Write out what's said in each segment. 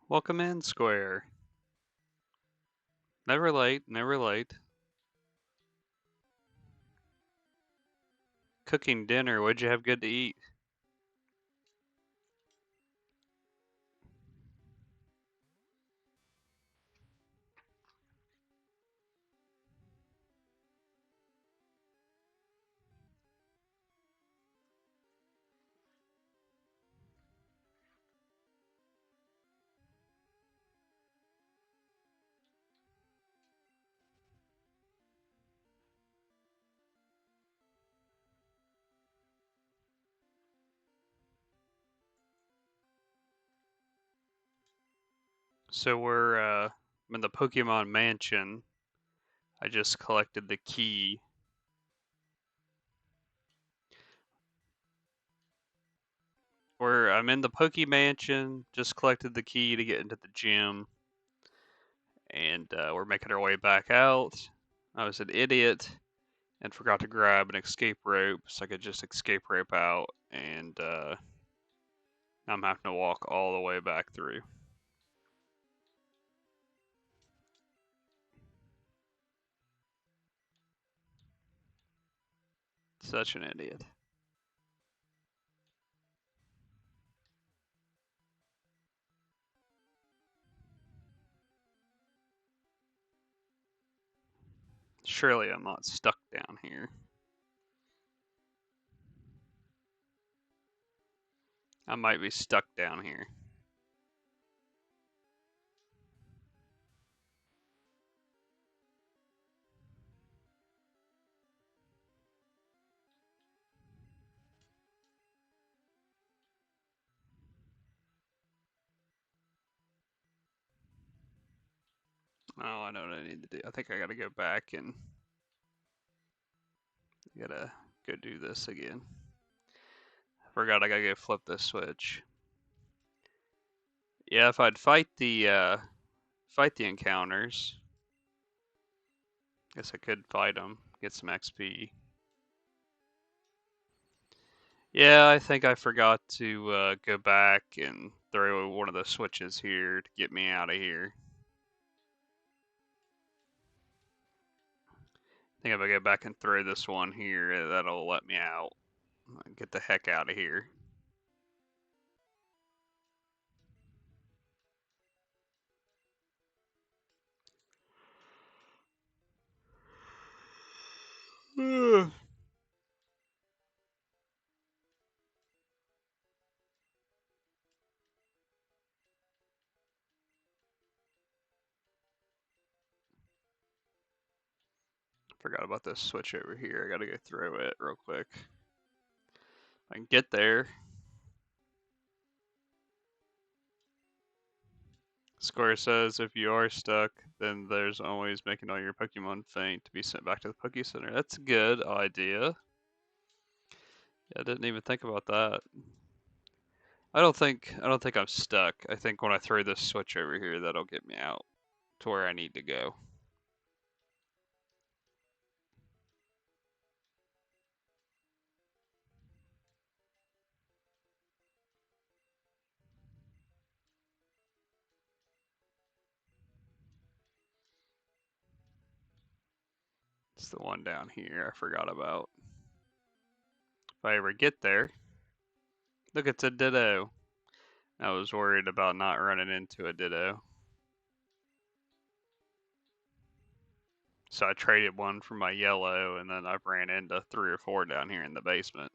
Welcome in, Square. Never late, never late. Cooking dinner, what'd you have good to eat? So I'm in the Pokemon Mansion. I just collected the key. I'm in the Poke Mansion, just collected the key to get into the gym, and we're making our way back out. I was an idiot and forgot to grab an escape rope, so I could just escape rope out, and I'm having to walk all the way back through. Such an idiot. Surely I'm not stuck down here. I might be stuck down here. Oh, I know what I need to do. I think I gotta go back and gotta go do this again. I forgot I gotta go flip this switch. Yeah, if I'd fight the encounters, guess I could fight them, get some XP. Yeah, I think I forgot to go back and throw one of the switches here to get me out of here. I think if I go back and throw this one here, that'll let me out. Get the heck out of here. Forgot about this switch over here. I gotta go throw it real quick. I can get there. Square says if you are stuck, then there's always making all your Pokemon faint to be sent back to the Poke Center. That's a good idea. Yeah, I didn't even think about that. I don't think I'm stuck. I think when I throw this switch over here, that'll get me out to where I need to go. It's the one down here I forgot about. If I ever get there, look, it's a Ditto. I was worried about not running into a Ditto. So I traded one for my yellow, and then I ran into 3 or 4 down here in the basement.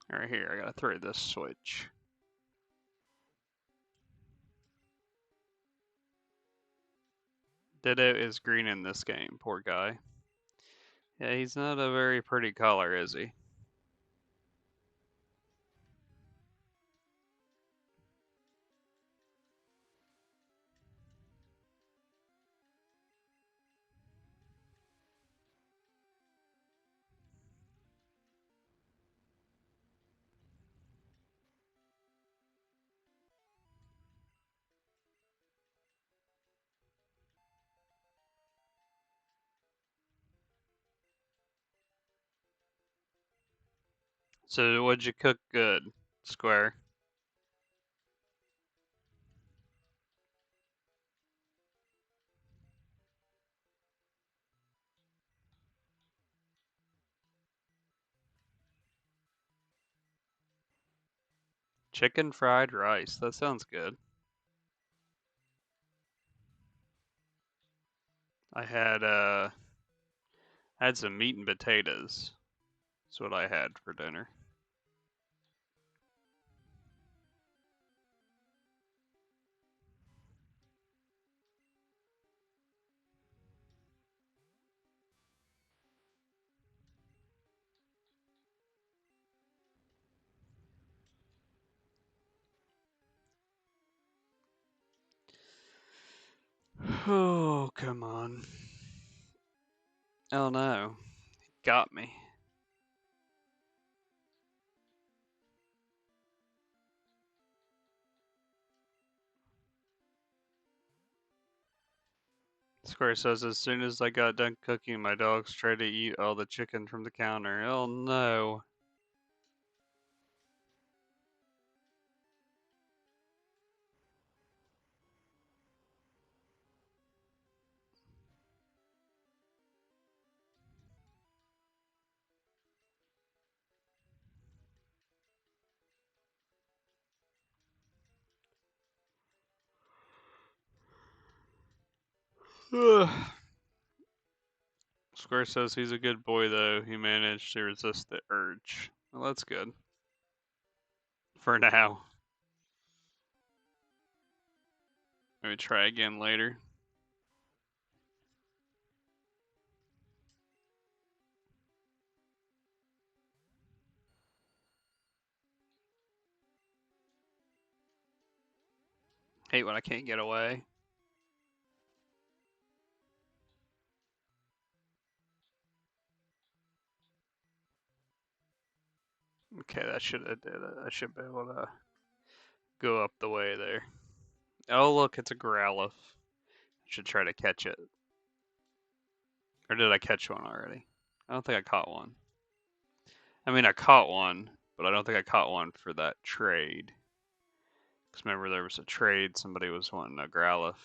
Right here, I gotta throw this switch. Ditto is green in this game, poor guy. Yeah, he's not a very pretty color, is he? So what'd you cook good, Square? Chicken fried rice. That sounds good. I had some meat and potatoes. That's what I had for dinner. Oh, come on. Oh no. Got me. Square says as soon as I got done cooking, my dogs tried to eat all the chicken from the counter. Oh no. Square says he's a good boy though. He managed to resist the urge. Well, that's good. For now. Maybe try again later. Hate when I can't get away. Okay, that should have did it. I should be able to go up the way there. Oh look, it's a Growlithe. I should try to catch it. Or did I catch one already? I don't think I caught one. I mean, I caught one, but I don't think I caught one for that trade. Because remember, there was a trade, somebody was wanting a Growlithe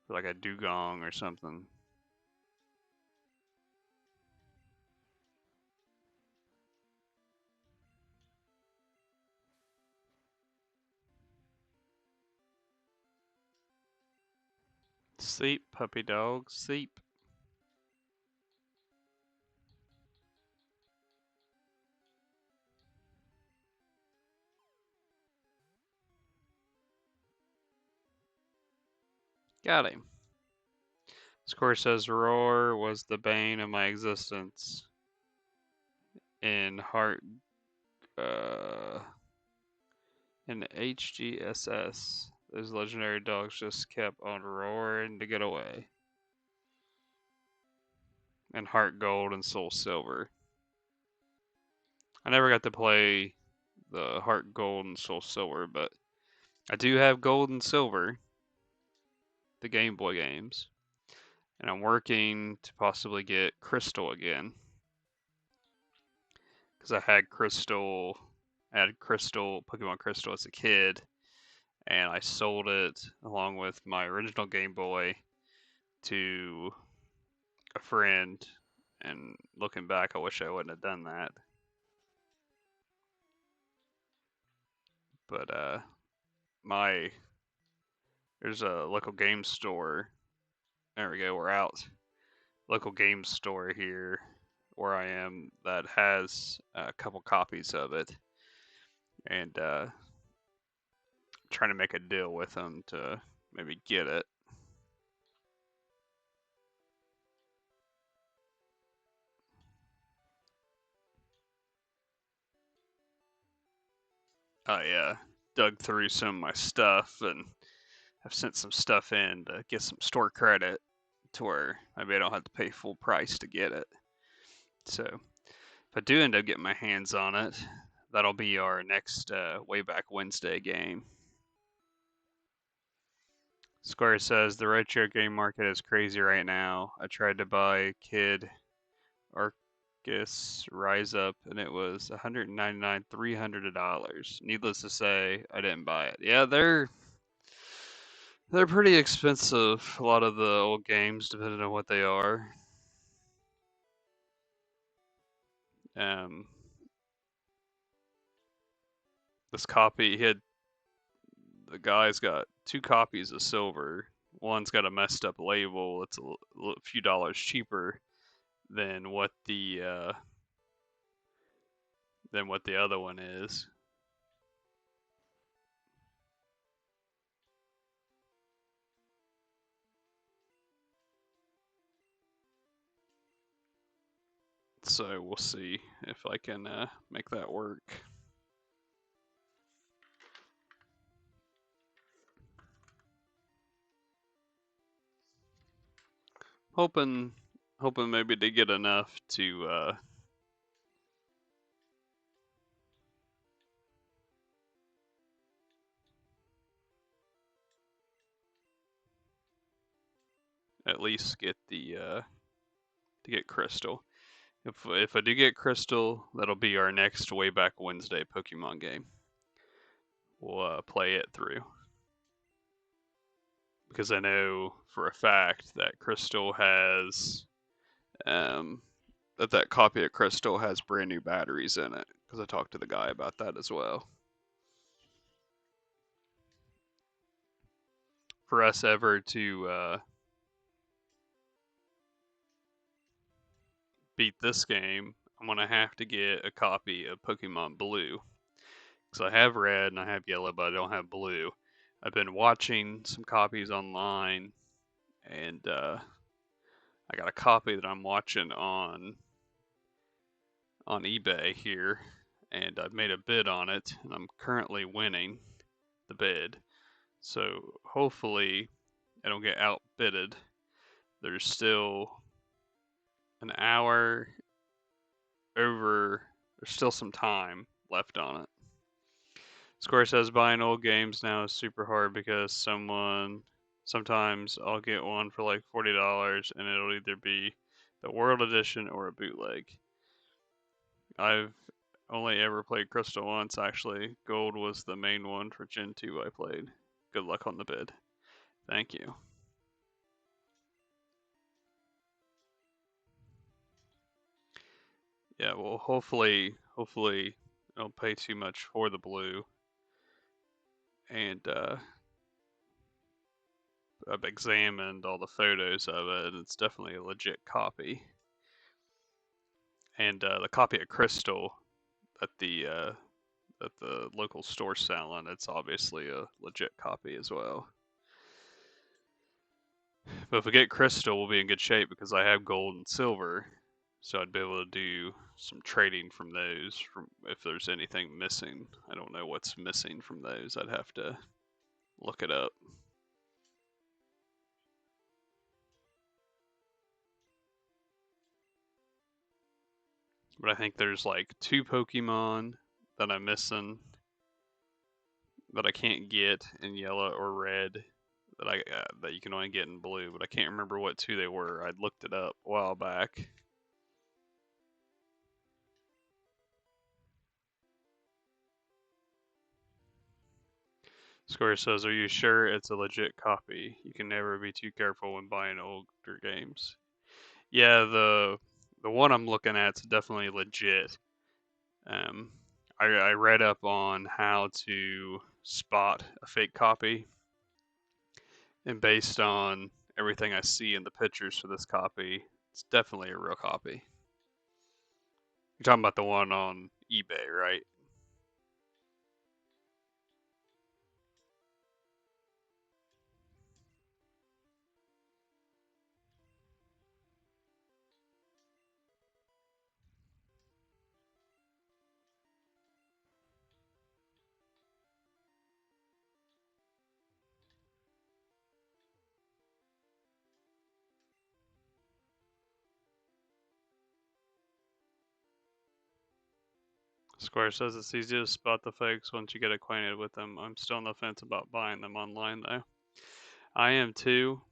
for like a Dugong or something. Sleep, puppy dog, sleep. Got him. Score says Roar was the bane of my existence in Heart in HGSS. Those legendary dogs just kept on roaring to get away. And Heart Gold and Soul Silver. I never got to play the Heart Gold and Soul Silver, but I do have Gold and Silver, the Game Boy games, and I'm working to possibly get Crystal again because I had Crystal, Pokemon Crystal as a kid, and I sold it along with my original Game Boy to a friend. And looking back, I wish I wouldn't have done that. But my there's a local game store. There we go. We're out. Local game store here where I am that has a couple copies of it, and trying to make a deal with them to maybe get it. I dug through some of my stuff and I've sent some stuff in to get some store credit to where maybe I don't have to pay full price to get it. So if I do end up getting my hands on it, that'll be our next Wayback Wednesday game. Square says the retro game market is crazy right now. I tried to buy Kid Arc Arceus Rise Up, and it was $199, $300. Needless to say, I didn't buy it. Yeah, they're pretty expensive. A lot of the old games, depending on what they are. Um, this copy, the guy's got two copies of Silver. One's got a messed up label. It's a few dollars cheaper than what the other one is. So we'll see if I can make that work. Hoping, hoping maybe to get enough to at least get to get Crystal. If I do get Crystal, that'll be our next Way Back Wednesday Pokemon game. We'll play it through because I know for a fact that Crystal has that copy of Crystal has brand new batteries in it because I talked to the guy about that as well. For us ever to beat this game, I'm gonna have to get a copy of Pokemon Blue because I have red and I have yellow, but I don't have blue. I've been watching some copies online, and I got a copy that I'm watching on eBay here, and I've made a bid on it, and I'm currently winning the bid. So hopefully I don't get outbidded. There's still an hour over. There's still some time left on it. Square says buying old games now is super hard because sometimes I'll get one for like $40 and it'll either be the World Edition or a bootleg. I've only ever played Crystal once actually. Gold was the main one for Gen 2 I played. Good luck on the bid. Thank you. Yeah, well hopefully I don't pay too much for the blue. And I've examined all the photos of it, and it's definitely a legit copy. And the copy of Crystal at the local store selling, it's obviously a legit copy as well. But if we get Crystal, we'll be in good shape because I have gold and silver, so I'd be able to do some trading from those. From if there's anything missing, I don't know what's missing from those. I'd have to look it up. But I think there's like two Pokemon that I'm missing that I can't get in yellow or red that you can only get in blue, but I can't remember what two they were. I looked it up a while back. Square says, "Are you sure it's a legit copy? You can never be too careful when buying older games." Yeah, the one I'm looking at is definitely legit. Um, I read up on how to spot a fake copy, and based on everything I see in the pictures for this copy, it's definitely a real copy. You're talking about the one on eBay, right? Square says it's easy to spot the fakes once you get acquainted with them. I'm still on the fence about buying them online though. I am too.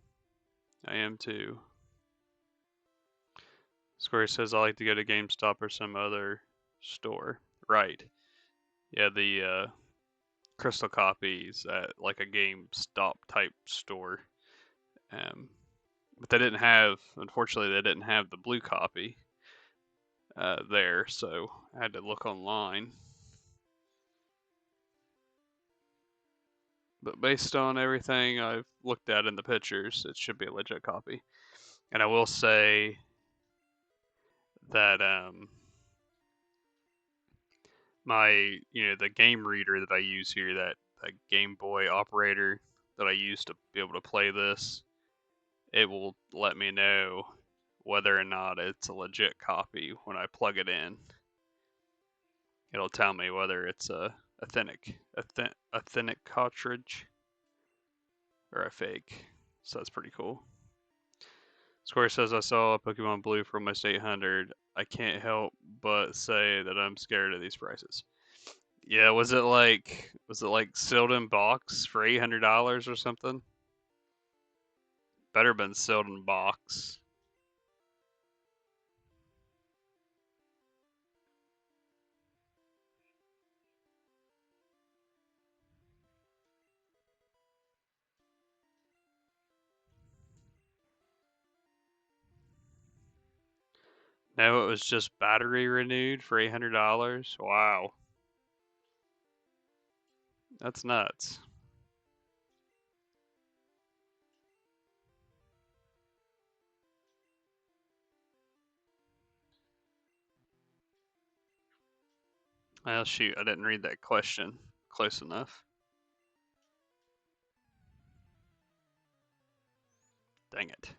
I am too. Square says I like to go to GameStop or some other store. Right. Yeah, the crystal copies at like a GameStop type store. Um, but they didn't have, unfortunately, they didn't have the blue copy there, so I had to look online. But based on everything I've looked at in the pictures, it should be a legit copy. And I will say that the game reader that I use here, that Game Boy operator that I use to be able to play this, it will let me know whether or not it's a legit copy when I plug it in. It'll tell me whether it's a authentic cartridge or a fake. So that's pretty cool. Square says I saw a Pokemon Blue for almost 800. I can't help but say that I'm scared of these prices. Yeah, was it like sealed in box for $800 or something? Better been sealed in box. No, it was just battery renewed for $800. Wow, that's nuts. Well, shoot, I didn't read that question close enough. Dang it.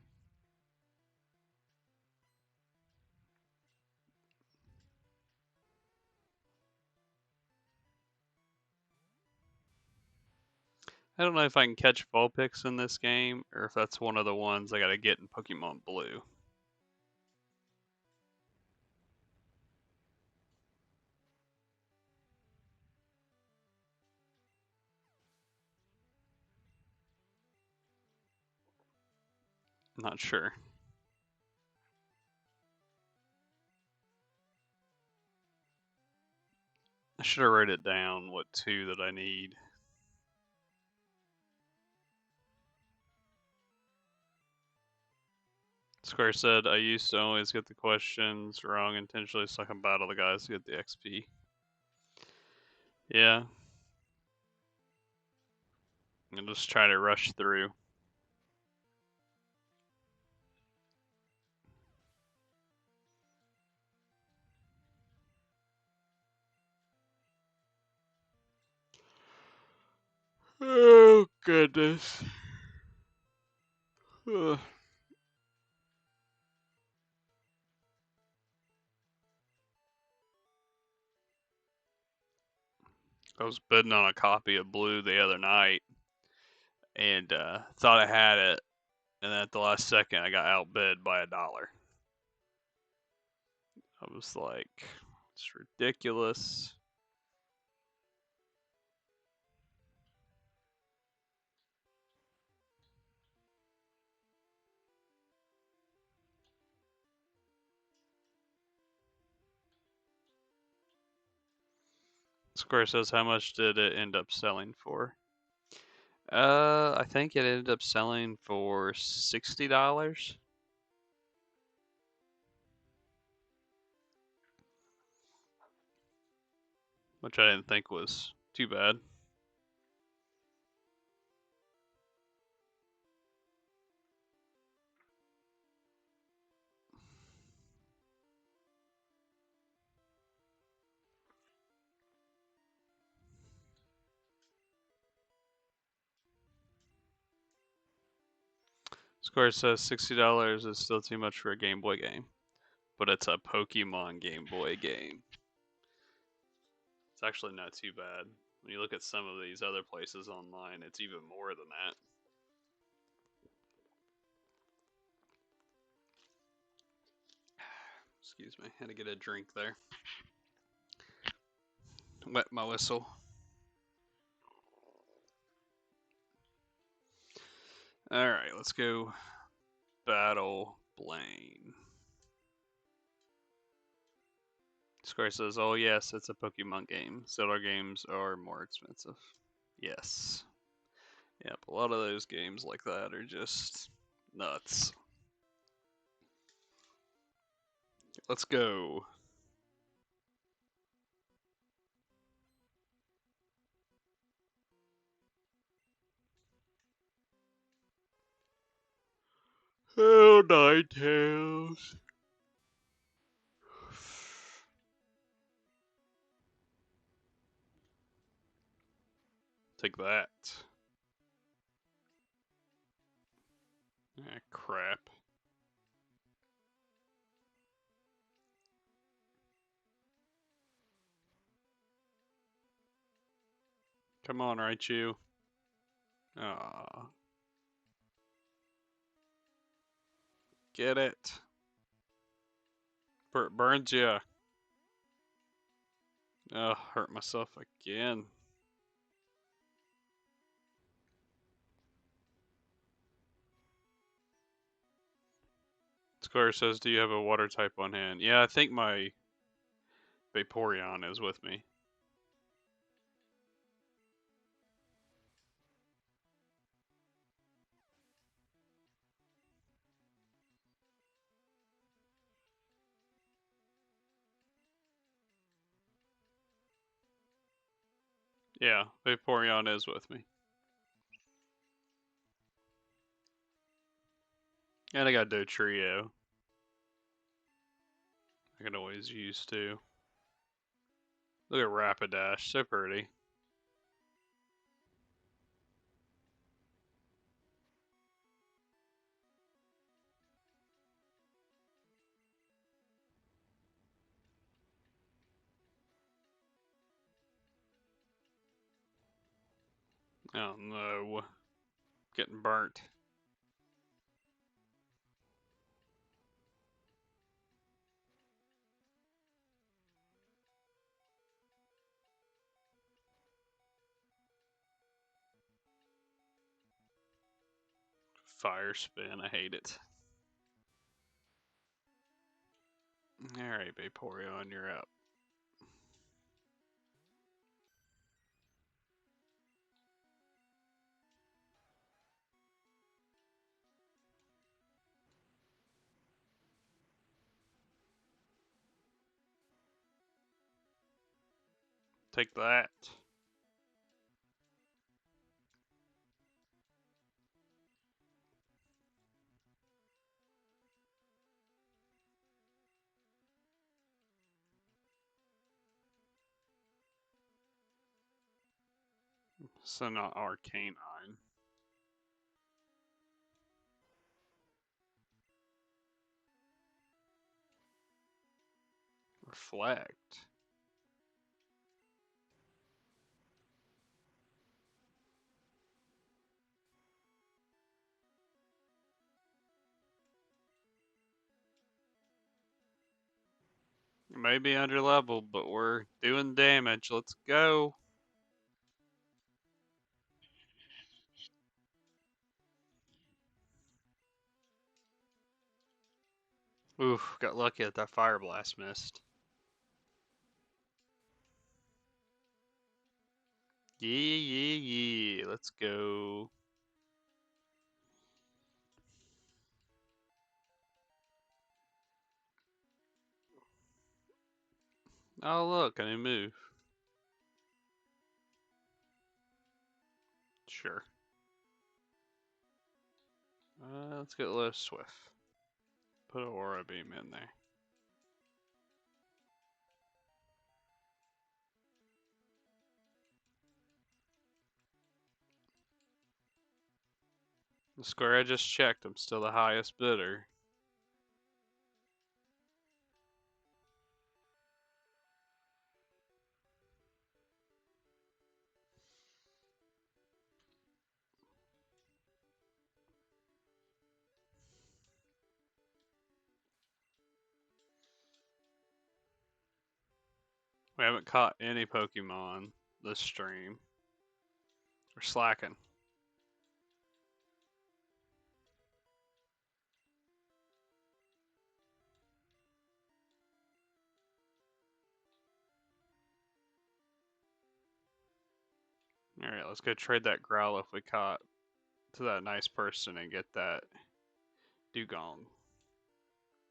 I don't know if I can catch Vulpix in this game or if that's one of the ones I gotta get in Pokemon Blue. I'm not sure. I should have wrote it down what two that I need. Square said I used to always get the questions wrong intentionally so I can battle the guys to get the XP. Yeah, I'm just trying to rush through. Oh goodness. Ugh. I was bidding on a copy of Blue the other night and thought I had it, and then at the last second I got outbid by $1. I was like, it's ridiculous. Square says, how much did it end up selling for? I think it ended up selling for $60, which I didn't think was too bad. Square says $60 is still too much for a Game Boy game, but it's a Pokemon Game Boy game. It's actually not too bad. When you look at some of these other places online, it's even more than that. Excuse me, had to get a drink there. Wet my whistle. Alright, let's go battle Blaine. Square says, "Oh yes, it's a Pokemon game. Zelda games are more expensive." Yes. Yep, a lot of those games like that are just nuts. Let's go. Oh, Ninetales. Take that. Ah, crap. Come on, Raichu. Ah, get it. Burns ya. Oh, hurt myself again. Square says, "Do you have a water type on hand?" Yeah, I think my Vaporeon is with me. Yeah, Vaporeon is with me. And I got Dotrio. I can always use too. Look at Rapidash, so pretty. Oh no. Getting burnt. Fire spin, I hate it. Alright, Vaporeon, you're up. Take that. So not Arcanine. Reflect. Maybe under level, but we're doing damage. Let's go. Oof, got lucky that Fire Blast missed. Yeah. Let's go. Oh, look, a new move. Sure. Let's get a little Swift. Put an Aura Beam in there. The square I just checked, I'm still the highest bidder. We haven't caught any Pokemon this stream. We're slacking. Alright, let's go trade that Growlithe we caught to that nice person and get that Dugong.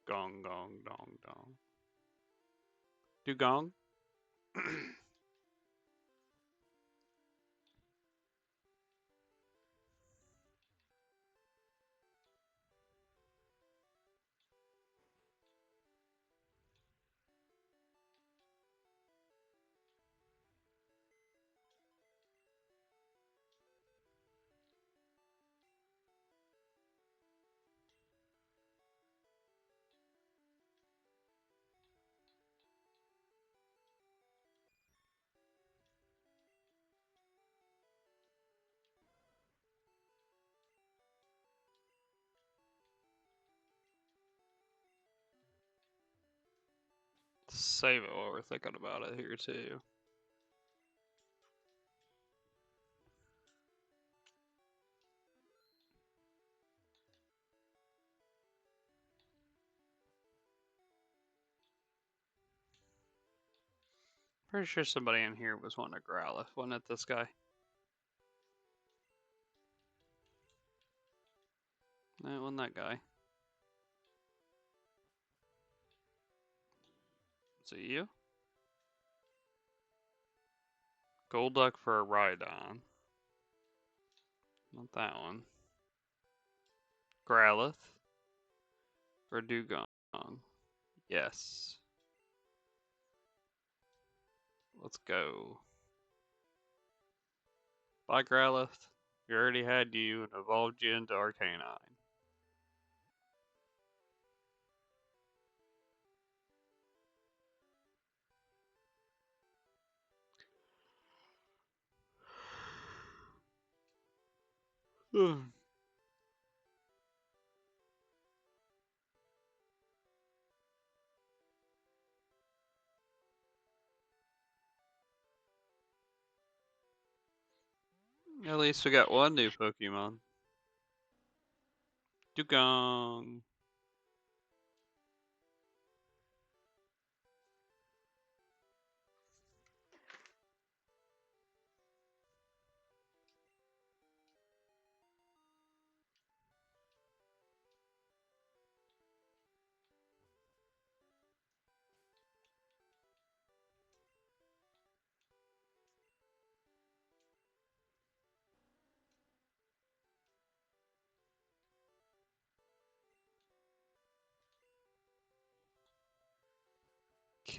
Gong, gong, dong, dong. Dugong? Save it while we're thinking about it here too. Pretty sure somebody in here was wanting a Growlithe, wasn't it this guy? No, it wasn't that guy. Is it you? Golduck for a Rhydon. Not that one. Growlithe for Dugong. Yes. Let's go. Bye, Growlithe. We already had you and evolved you into Arcanine. At least we got one new Pokemon. Dugong.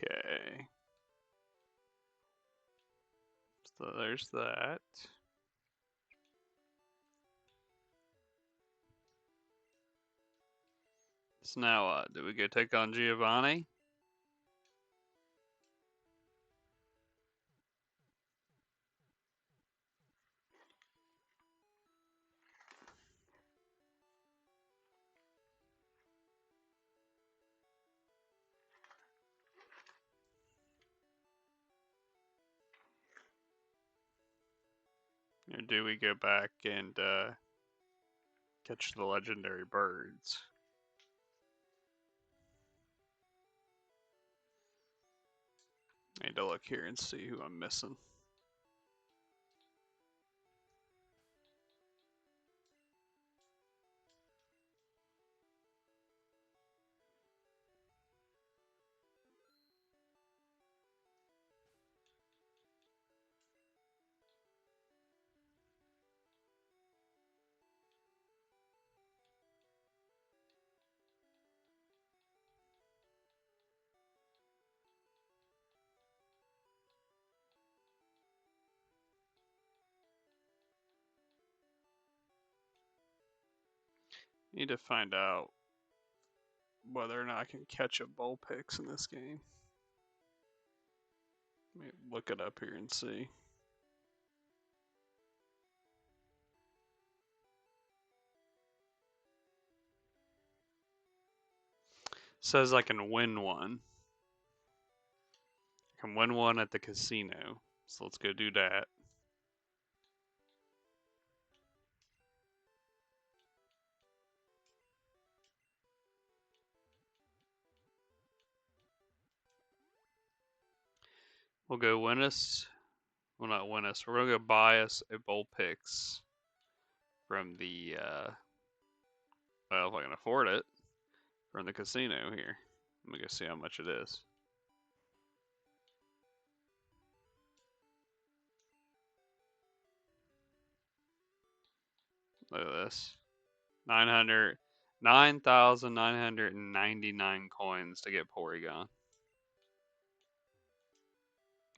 Okay. So there's that. So now what? Do we go take on Giovanni? Or do we go back and catch the legendary birds? I need to look here and see who I'm missing. Need to find out whether or not I can catch a Vulpix in this game. Let me look it up here and see. Says I can win one. I can win one at the casino. So let's go do that. We'll go win us will not win us. We're gonna go buy us a Vulpix from the well, if I can afford it, from the casino here. Let me go see how much it is. Look at this. 9,999 coins to get Porygon.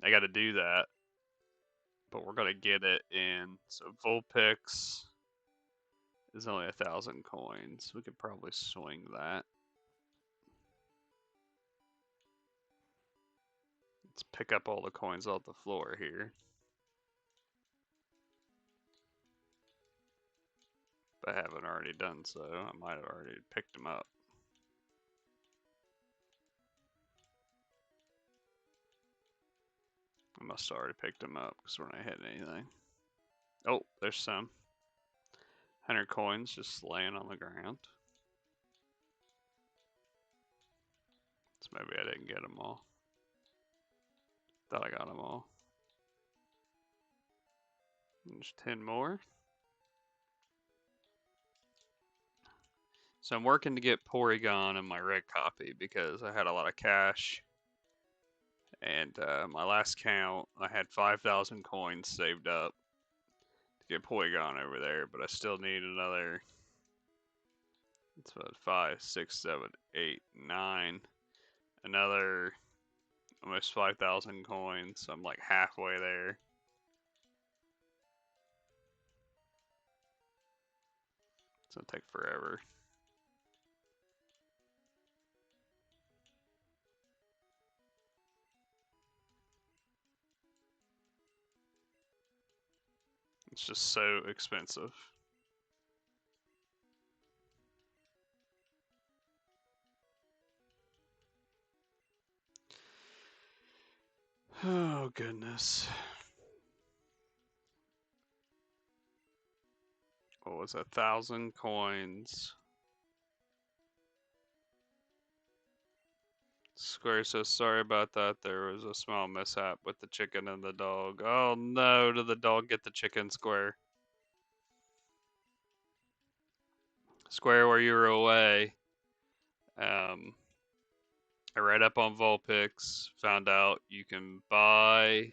I gotta do that, but we're gonna get it in. So Vulpix is only 1,000 coins. We could probably swing that. Let's pick up all the coins off the floor here. If I haven't already done so, I might have already picked them up. I must have already picked them up because we're not hitting anything. Oh, there's some. 100 coins just laying on the ground. So maybe I didn't get them all. Thought I got them all. There's 10 more. So I'm working to get Porygon in my red copy because I had a lot of cash. And my last count, I had 5,000 coins saved up to get Porygon over there, but I still need another. It's about 5, 6, 7, 8, 9. Another almost 5,000 coins. So I'm like halfway there. It's gonna take forever. It's just so expensive. Oh, goodness. What was it? 1,000 coins. Square says, sorry about that. There was a small mishap with the chicken and the dog. Oh no, did the dog get the chicken, Square? Square, while you were away, I read up on Vulpix, found out you can buy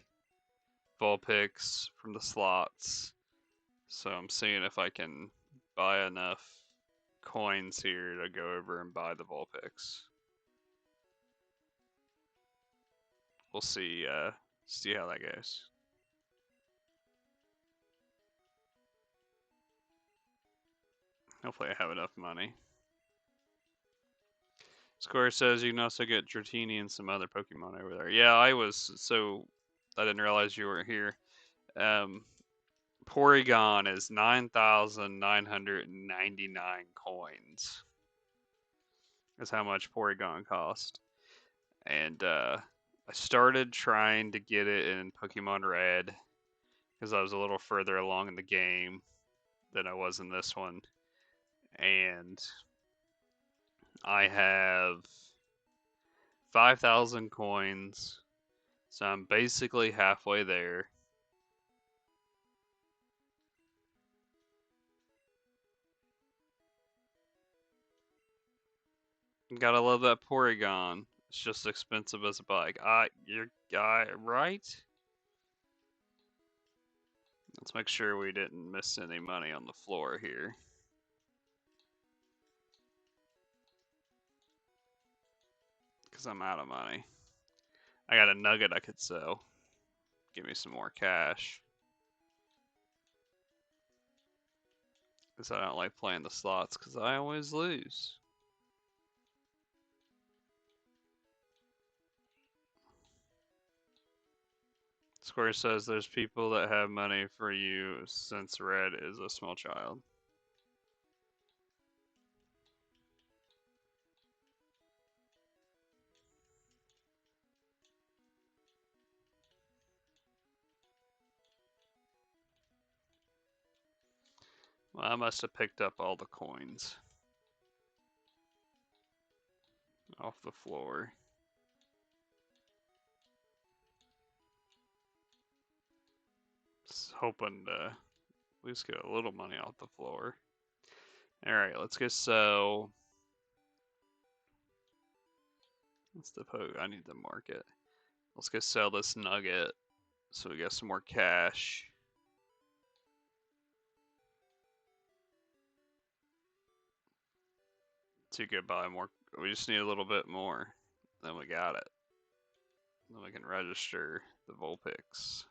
Vulpix from the slots. So I'm seeing if I can buy enough coins here to go over and buy the Vulpix. We'll see how that goes. Hopefully I have enough money. Square says you can also get Dratini and some other Pokemon over there. Yeah, I didn't realize you weren't here. Porygon is 9,999 coins. That's how much Porygon cost. And I started trying to get it in Pokemon Red because I was a little further along in the game than I was in this one. And I have 5,000 coins, so I'm basically halfway there. Gotta love that Porygon. It's just expensive as a bike. Your guy, right? Let's make sure we didn't miss any money on the floor here. Because I'm out of money. I got a nugget I could sell. Give me some more cash. Because I don't like playing the slots because I always lose. Square says there's people that have money for you since Red is a small child. Well, I must have picked up all the coins off the floor. hoping to at least get a little money off the floor. Alright, let's go sell. What's the I need the market. Let's go sell this nugget so we get some more cash. To go buy more. We just need a little bit more. Then we got it. Then we can register the Vulpix.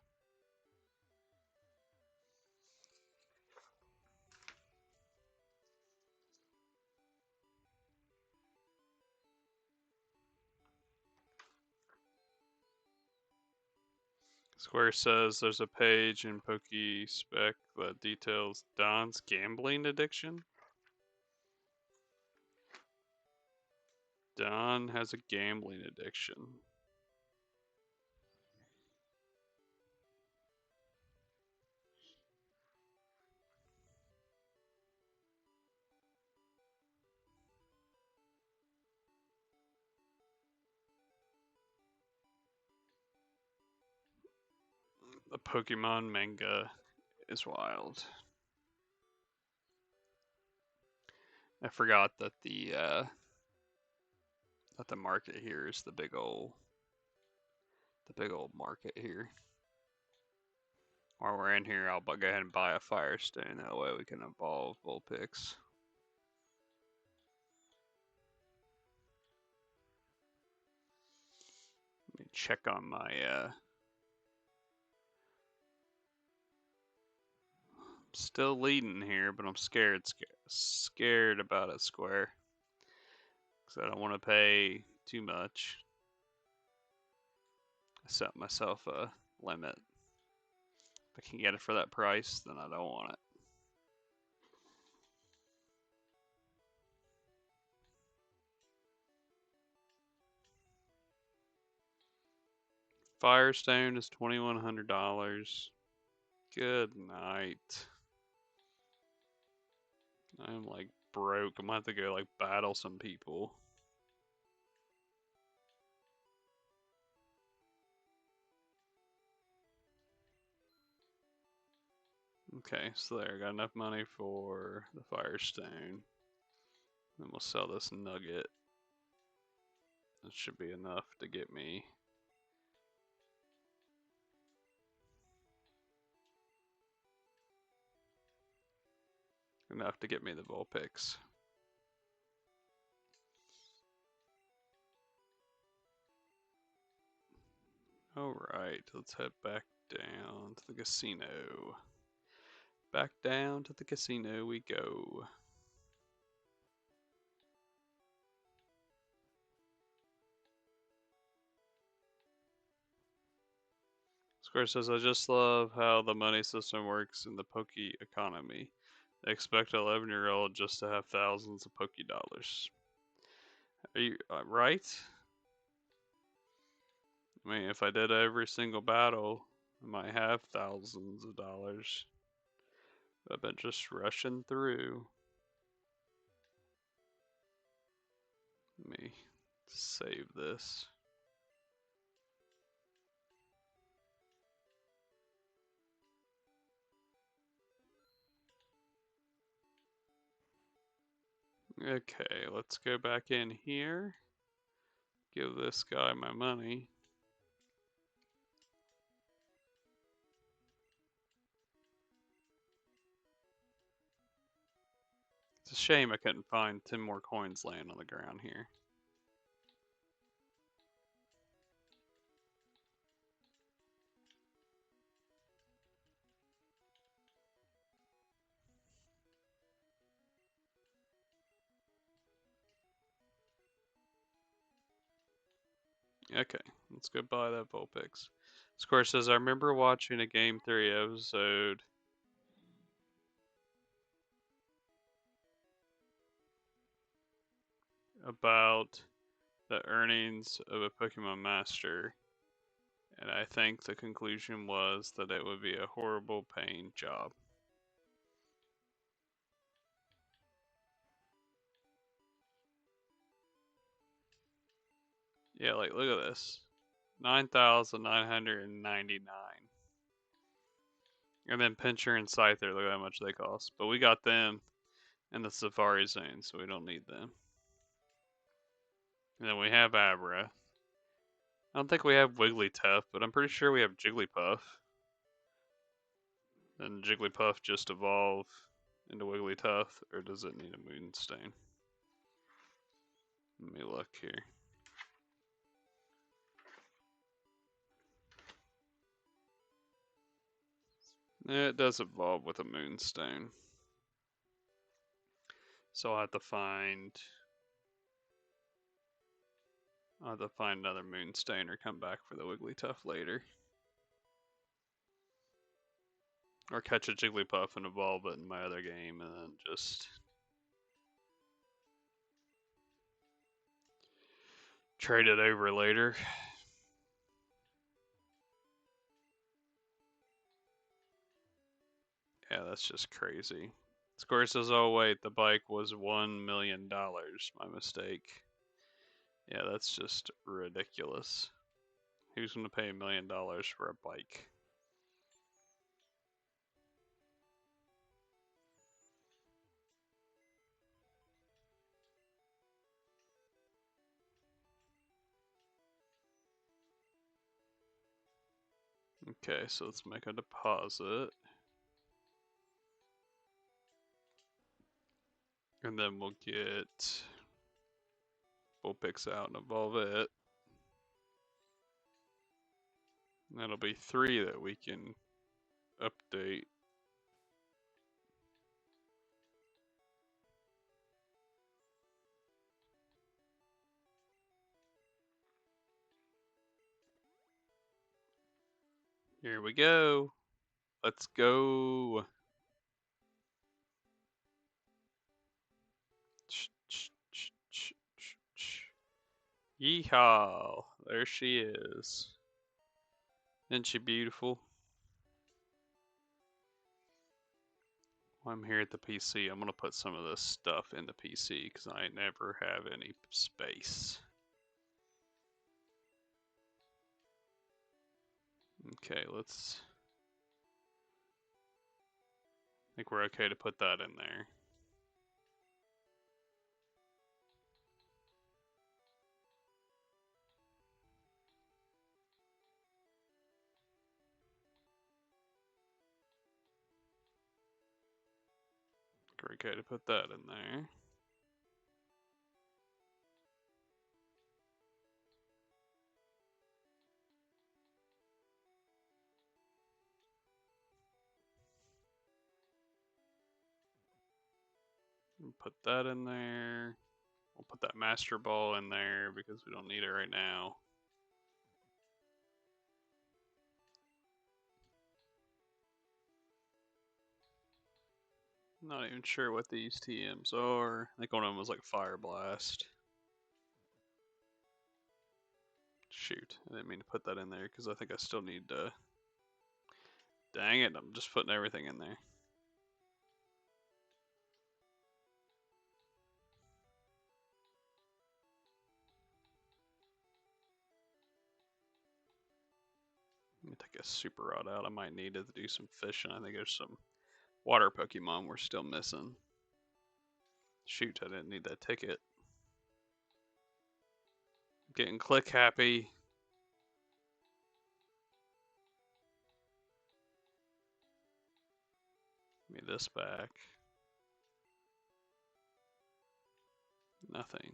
Square says there's a page in PokeSpec that details Don's gambling addiction. Don has a gambling addiction. The Pokemon manga is wild. I forgot that the market here is the big old market here. While we're in here, I'll go ahead and buy a Firestone. That way we can evolve Vulpix. Let me check on my still leading here, but I'm scared about it, Square. Because I don't want to pay too much. I set myself a limit. If I can get it for that price, then I don't want it. Firestone is $2,100. Good night. I'm like broke. I'm gonna have to go like battle some people. Okay, so there, I got enough money for the Firestone. Then we'll sell this nugget. That should be enough to get me. Enough to get me the Vulpix. Alright, let's head back down to the casino. Back down to the casino we go. Square says, I just love how the money system works in the Poke economy. They expect an 11-year-old just to have thousands of Poke dollars. Are you right? I mean, if I did every single battle, I might have thousands of dollars. I've been just rushing through. Let me save this. Okay, let's go back in here. Give this guy my money. It's a shame I couldn't find 10 more coins laying on the ground here. Okay, let's go buy that Vulpix. Square says, I remember watching a Game 3 episode about the earnings of a Pokemon Master, and I think the conclusion was that it would be a horrible paying job. Yeah, like, look at this. 9,999. And then Pincher and Scyther, look at how much they cost. But we got them in the Safari Zone, so we don't need them. And then we have Abra. I don't think we have Wigglytuff, but I'm pretty sure we have Jigglypuff. Then Jigglypuff just evolve into Wigglytuff, or does it need a Moonstone? Let me look here. It does evolve with a Moonstone. So I'll have to find another Moonstone or come back for the Wigglytuff later. Or catch a Jigglypuff and evolve it in my other game and then just trade it over later. Yeah, that's just crazy. Square says, oh wait, the bike was $1 million. My mistake. Yeah, that's just ridiculous. Who's going to pay $1 million for a bike? Okay, so let's make a deposit. And then we'll get Vulpix out and evolve it. And that'll be 3 that we can update. Here we go. Let's go. Yeehaw. There she is. Isn't she beautiful? While I'm here at the PC, I'm going to put some of this stuff in the PC because I never have any space. Okay, let's... I think we're okay to put that in there. We're okay to put that in there. Put that in there. We'll put that Master Ball in there because we don't need it right now. Not even sure what these TMs are. I think one of them was like Fire Blast. Shoot, I didn't mean to put that in there because I think I still need to... Dang it, I'm just putting everything in there. Let me take a Super Rod out. I might need it to do some fishing. I think there's some water Pokemon we're still missing. Shoot, I didn't need that ticket. Getting click happy. Give me this back. Nothing.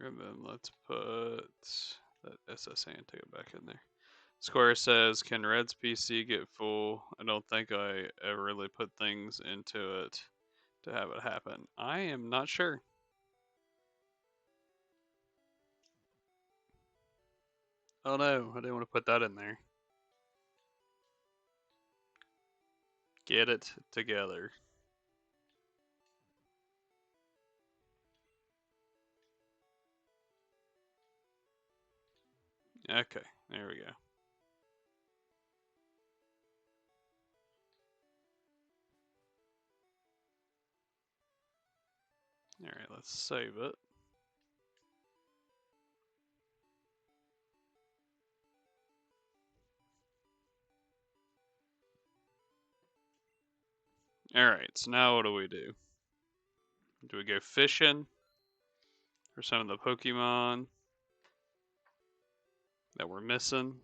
And then let's put that SS Antiga back in there. Square says, can Red's PC get full? I don't think I ever really put things into it to have it happen. I am not sure. Oh no, I didn't want to put that in there. Get it together. Okay, there we go. Alright, let's save it. Alright, so now what do we do? Do we go fishing for some of the Pokemon that we're missing?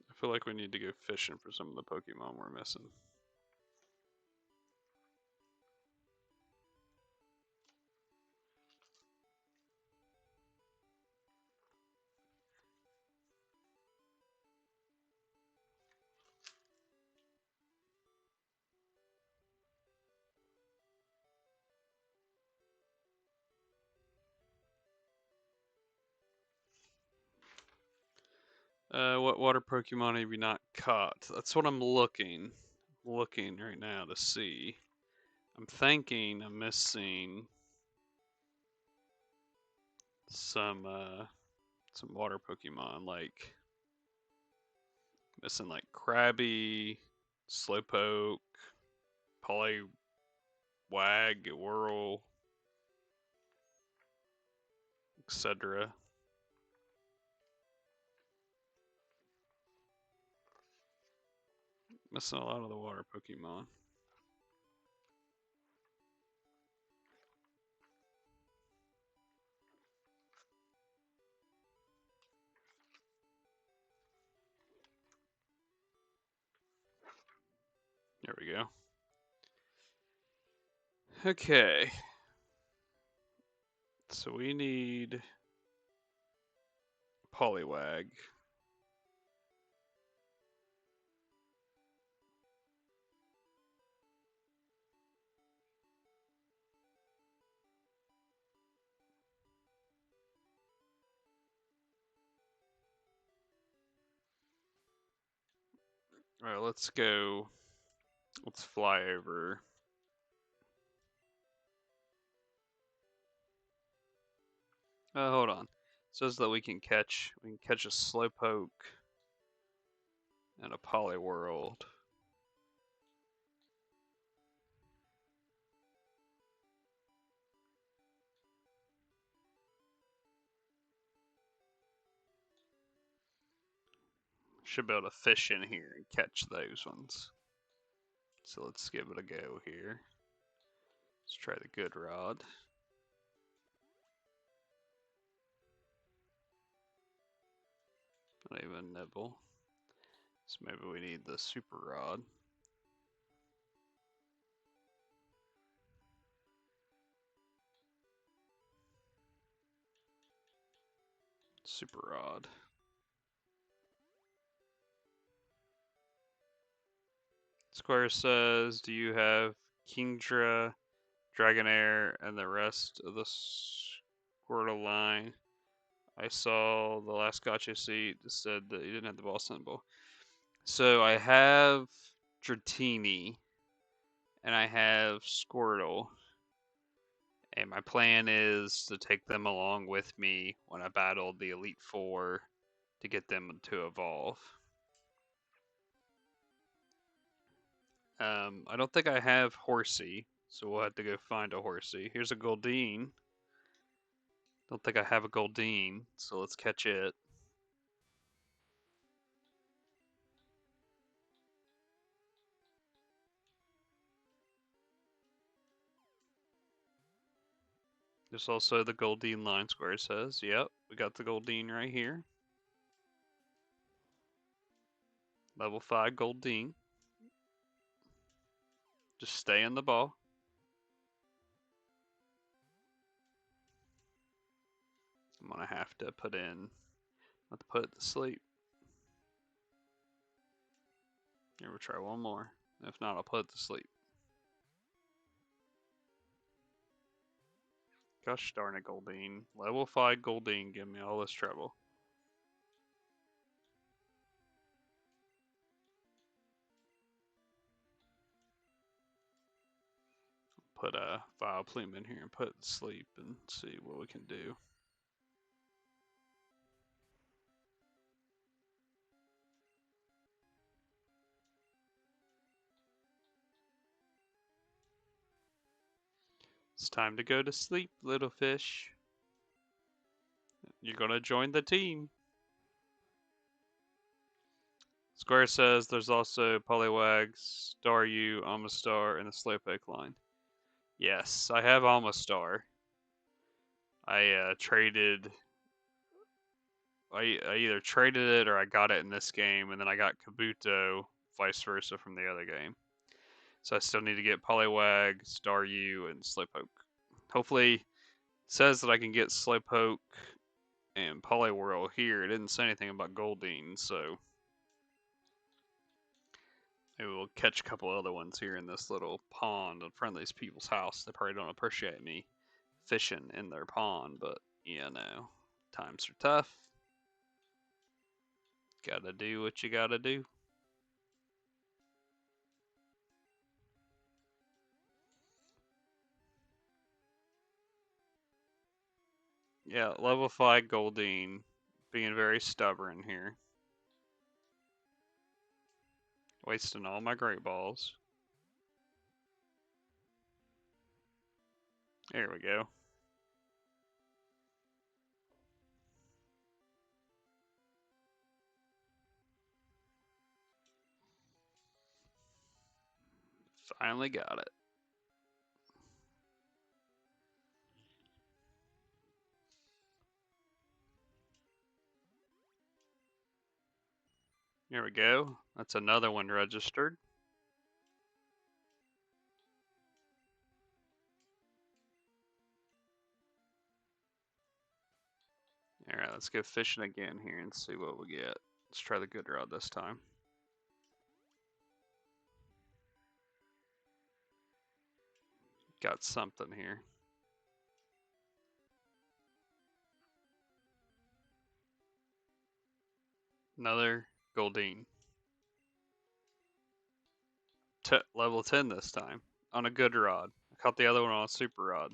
I feel like we need to go fishing for some of the Pokemon we're missing. What water Pokemon have you not caught? That's what I'm looking right now to see. I'm thinking I'm missing some water Pokemon, like missing like Krabby, Slowpoke, Poliwag, Whirl, etc. Missing a lot of the water Pokemon. There we go. Okay. So we need Poliwag. Alright, let's go. Let's fly over. Hold on. It says that we can catch a Slowpoke and a Poliwhirl. Should be able to fish in here and catch those ones. So let's give it a go here. Let's try the good rod. Not even nibble. So maybe we need the super rod. Super rod. Square says, do you have Kingdra, Dragonair, and the rest of the Squirtle line? I saw the last gotcha seat said that you didn't have the ball symbol. So I have Dratini, and I have Squirtle. And my plan is to take them along with me when I battle the Elite Four to get them to evolve. I don't think I have Horsey, so we'll have to go find a Horsey. Here's a Goldeen. Don't think I have a Goldeen, so let's catch it. There's also the Goldeen line square says. Yep, we got the Goldeen right here. Level 5 Goldeen. Just stay in the ball. I'm gonna have to put in, not to put it to sleep. Here, we'll try one more. If not, I'll put it to sleep. Gosh darn it, Goldeen. Level 5 Goldeen, give me all this trouble. Put a Vileplume in here and put it to sleep and see what we can do. It's time to go to sleep, little fish. You're gonna join the team. Square says there's also Poliwag, Staryu, Amistar, and the Slowpoke line. Yes, I have Amistar. I traded. I either traded it or I got it in this game, and then I got Kabuto, vice versa from the other game. So I still need to get Poliwag, Staryu, and Slowpoke. Hopefully, it says that I can get Slowpoke and Poliwhirl here. It didn't say anything about Goldeen, so maybe we'll catch a couple other ones here in this little pond in front of these people's house. They probably don't appreciate me fishing in their pond, but yeah, no. Times are tough. Gotta do what you gotta do. Yeah, level 5 Goldeen being very stubborn here. Wasting all my Great Balls. There we go. Finally got it. There we go. That's another one registered. Alright, let's go fishing again here and see what we get. Let's try the good rod this time. Got something here. Another Goldeen. Level 10 this time. On a good rod. I caught the other one on a super rod.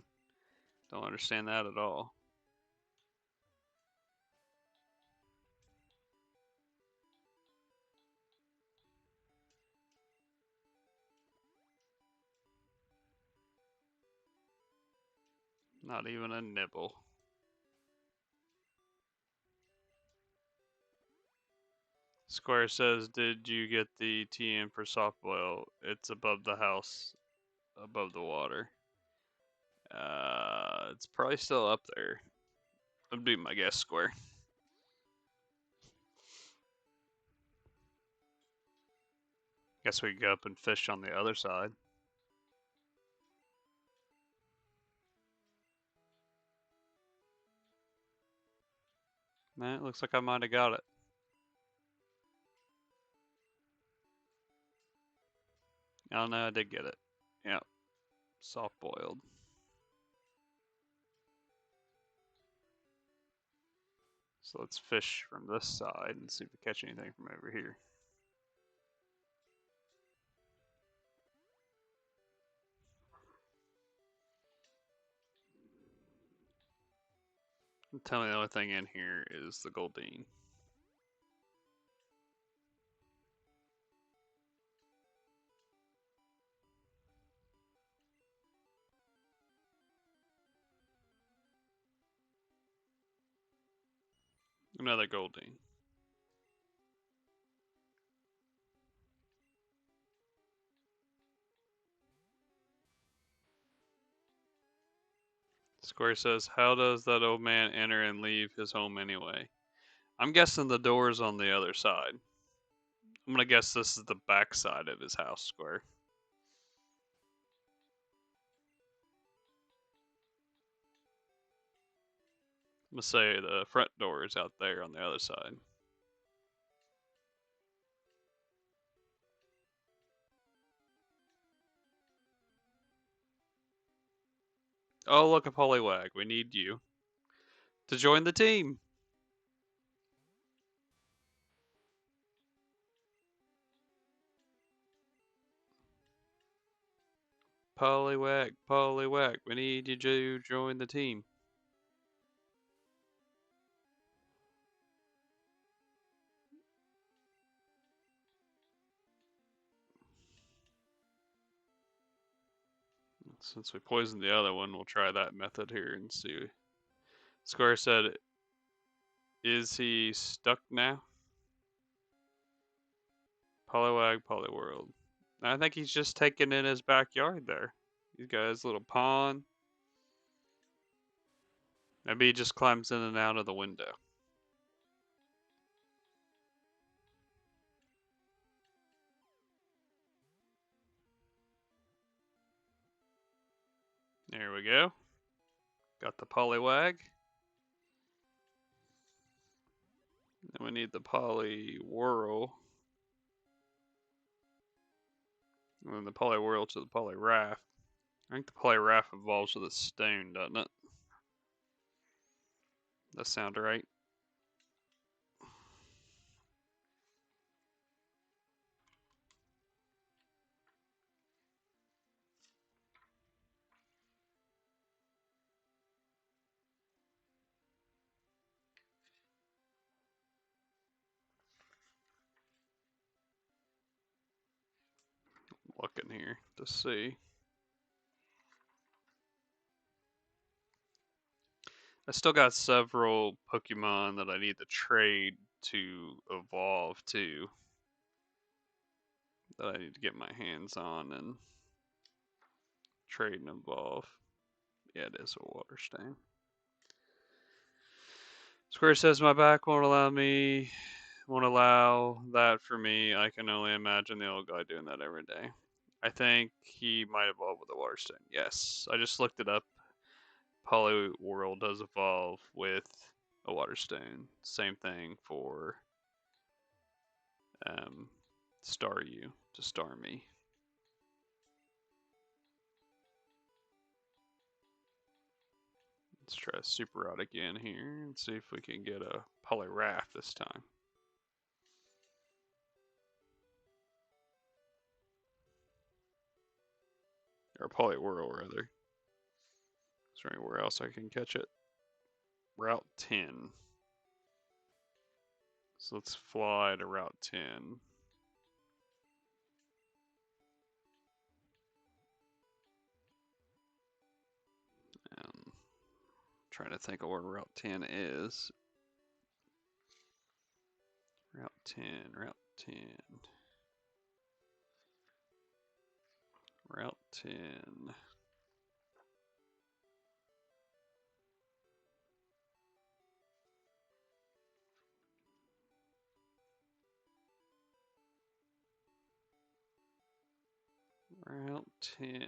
Don't understand that at all. Not even a nibble. Square says, did you get the TM for soft boil? It's above the house, above the water. It's probably still up there. I'm doing my guess, Square. Guess we can go up and fish on the other side. Nah, it looks like I might have got it. Oh no, I did get it. Yep, soft boiled. So let's fish from this side and see if we catch anything from over here. And tell me the only thing in here is the Goldeen. Another Goldeen. Square says, how does that old man enter and leave his home anyway? I'm guessing the door's on the other side. I'm gonna guess this is the back side of his house, Square. I'm gonna say the front door is out there on the other side. Oh, look, a Poliwag. We need you to join the team. Poliwag, Poliwag. We need you to join the team. Since we poisoned the other one, we'll try that method here and see. Square said, is he stuck now? Poliwag, Poliwhirl. I think he's just taking in his backyard there. He's got his little pond. Maybe he just climbs in and out of the window. There we go. Got the Poliwag. Then we need the Poliwhirl. And then the Poliwhirl to the Poliwrath. I think the Poliwrath evolves with a stone, doesn't it? That sound right? Looking here to see. I still got several Pokemon that I need to trade to evolve too. That I need to get my hands on and trade and evolve. Yeah, it is a water stain. Square says my back won't allow that for me. I can only imagine the old guy doing that every day. I think he might evolve with a water stone. Yes, I just looked it up. Poliwhirl does evolve with a water stone. Same thing for Staryu to Starmie. Let's try Super Rod again here and see if we can get a Poliwrath this time. Or Poliwhirl, rather. Is there anywhere else I can catch it? Route 10. So let's fly to Route 10. And trying to think of where Route 10 is. Route 10, Route 10. Route 10. Route 10.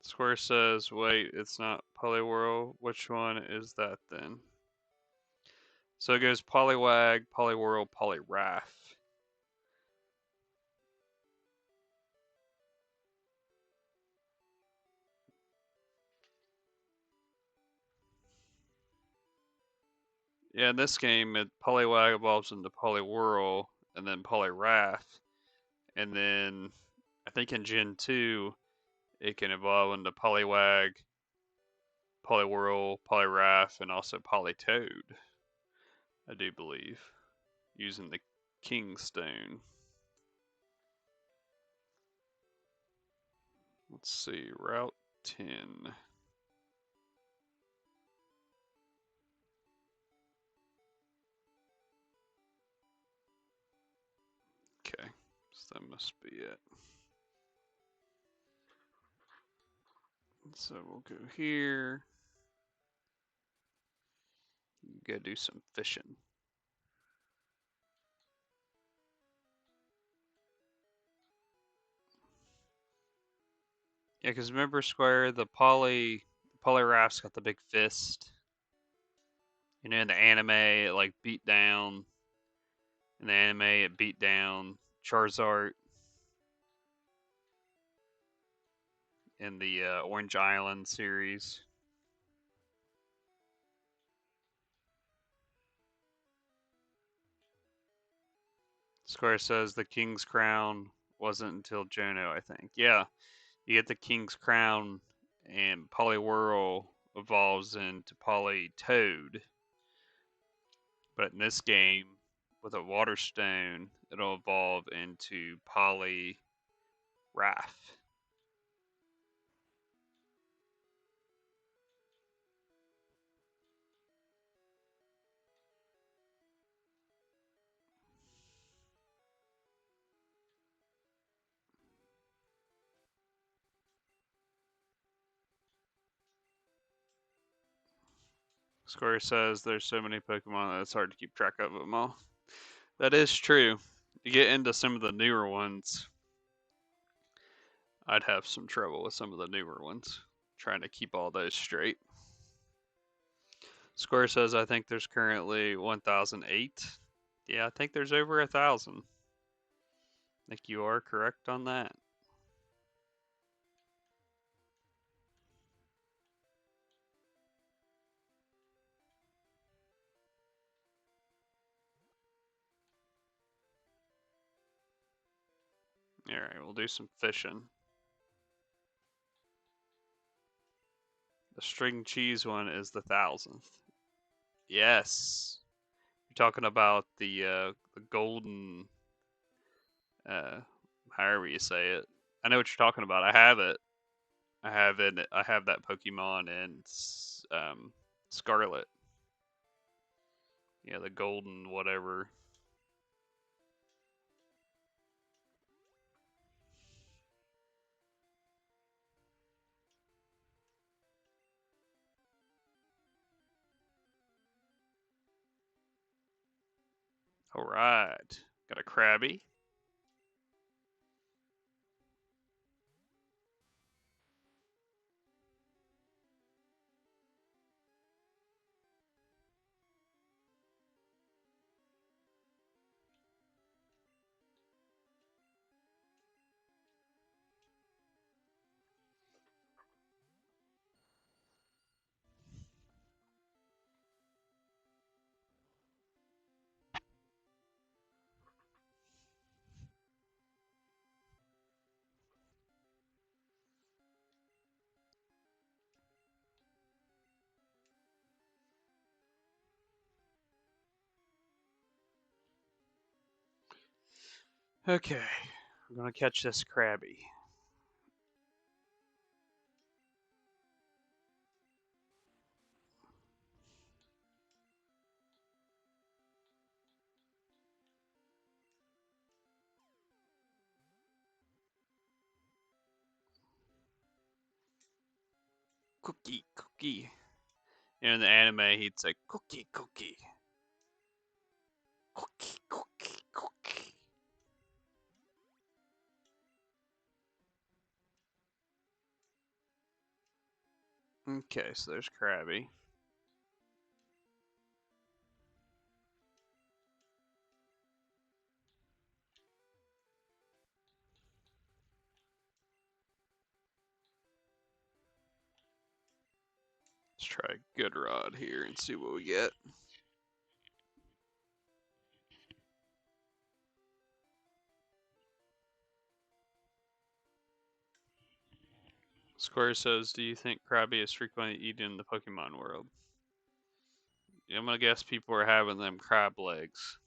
Square says, wait, it's not Poliwhirl. Which one is that then? So it goes Poliwag, Poliwhirl, Poliwrath. Yeah, in this game, Poliwag evolves into Poliwhirl, and then Poliwrath, and then I think in Gen 2, it can evolve into Poliwag, Poliwhirl, Poliwrath, and also Politoed, I do believe, using the King Stone. Let's see, Route 10. Okay, so that must be it. So we'll go here. Go do some fishing. Yeah, because remember, Square, the Poliwrath's got the big fist. You know, in the anime, it like beat down. In the anime, it beat down Charizard. In the Orange Island series. Square says the King's Crown wasn't until Johto, I think. Yeah, you get the King's Crown, and Poliwhirl evolves into Politoed. But in this game, with a Water Stone, it'll evolve into Poliwrath. Square says there's so many Pokemon that it's hard to keep track of them all. That is true. You get into some of the newer ones, I'd have some trouble with some of the newer ones, trying to keep all those straight. Square says I think there's currently 1,008. Yeah, I think there's over 1,000. I think you are correct on that. Alright, we'll do some fishing. The string cheese one is the 1,000th. Yes. You're talking about the golden, uh, however you say it. I know what you're talking about. I have it. I have it. I have that Pokemon in Scarlet. Yeah, the golden whatever. All right, got a Krabby. Okay, I'm gonna catch this Krabby. Cookie, cookie. In the anime, he'd say cookie, cookie, cookie, cookie, cookie. Okay, so there's Krabby. Let's try a good rod here and see what we get. Square says, do you think Krabby is frequently eaten in the Pokemon world? Yeah, I'm gonna guess people are having them crab legs.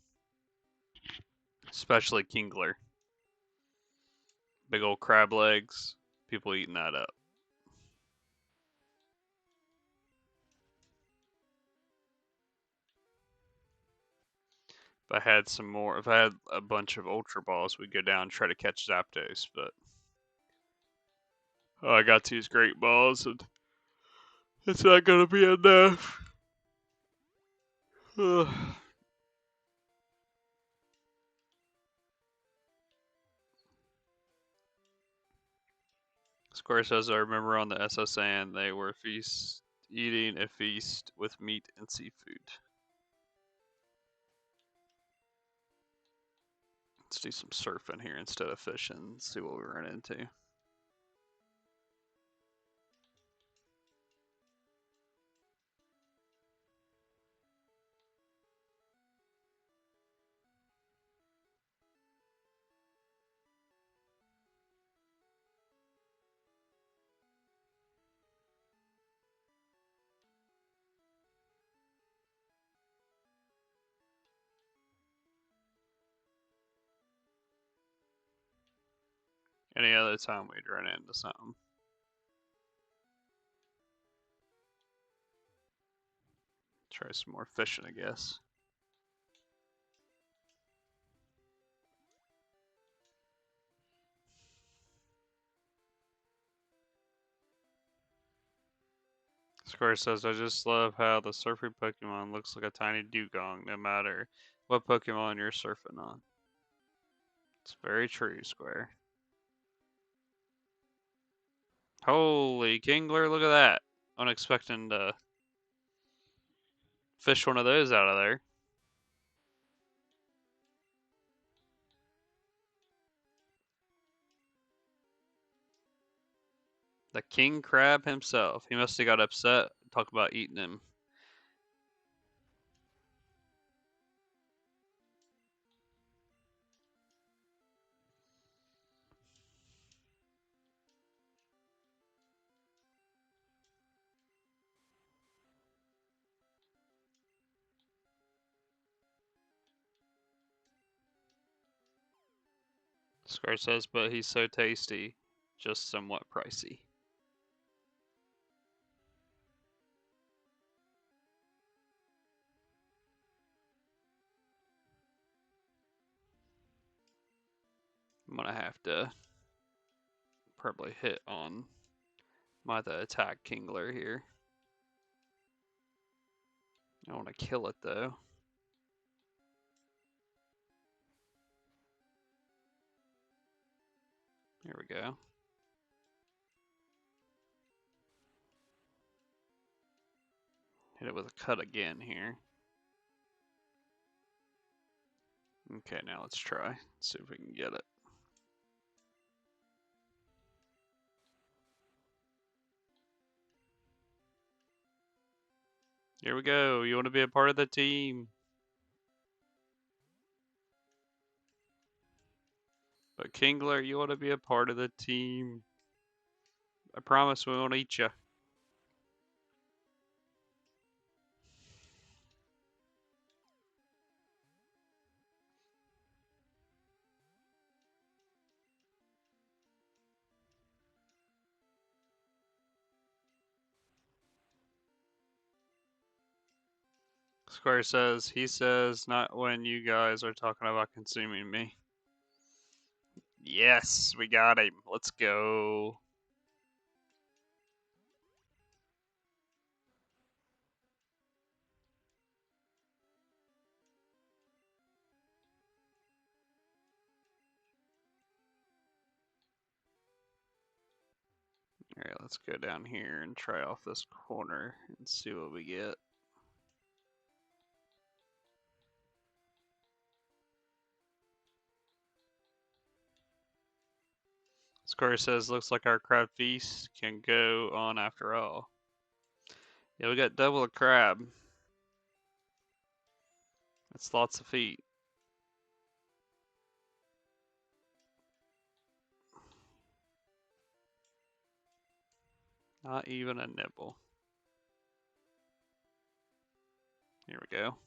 Especially Kingler. Big old crab legs. People eating that up. If I had some more, if I had a bunch of Ultra Balls, we'd go down and try to catch Zapdos, but I got these Great Balls and it's not gonna be enough. Square says, I remember on the SSN they were eating a feast with meat and seafood. Let's do some surfing here instead of fishing. See what we run into. Any other time we'd run into something. Try some more fishing, I guess. Square says, I just love how the surfing Pokemon looks like a tiny dugong, no matter what Pokemon you're surfing on. It's very true, Square. Holy Kingler, look at that. Unexpecting to fish one of those out of there. The king crab himself. He must have got upset. Talk about eating him. Scar says, but he's so tasty, just somewhat pricey. I'm gonna have to probably hit on the attack Kingler here. I want to kill it though. Here we go. Hit it with a cut again here. Okay, now let's try. Let's see if we can get it. Here we go. You want to be a part of the team? But Kingler, you want to be a part of the team? I promise we won't eat you. Square says, he says, not when you guys are talking about consuming me. Yes, we got him. Let's go. Alright, let's go down here and try off this corner and see what we get. Square says, looks like our crab feast can go on after all. Yeah, we got double a crab. That's lots of feet. Not even a nibble. Here we go.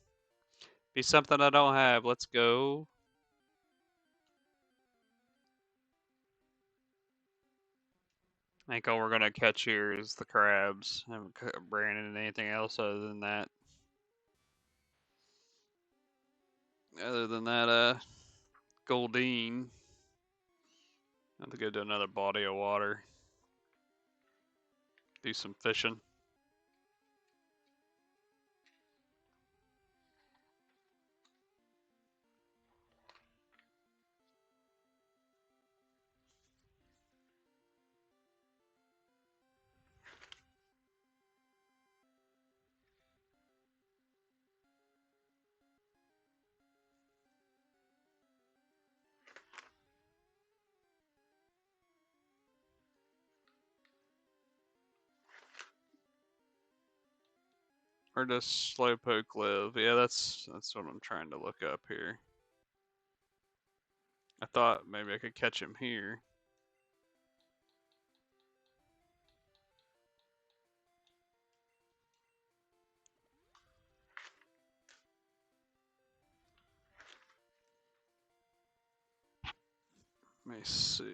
Be something I don't have. Let's go. I think all we're gonna catch here is the crabs. I haven't branded anything else other than that. Goldeen. I have to go to another body of water. Do some fishing. Where does Slowpoke live? Yeah, that's what I'm trying to look up here. I thought maybe I could catch him here. Let me see.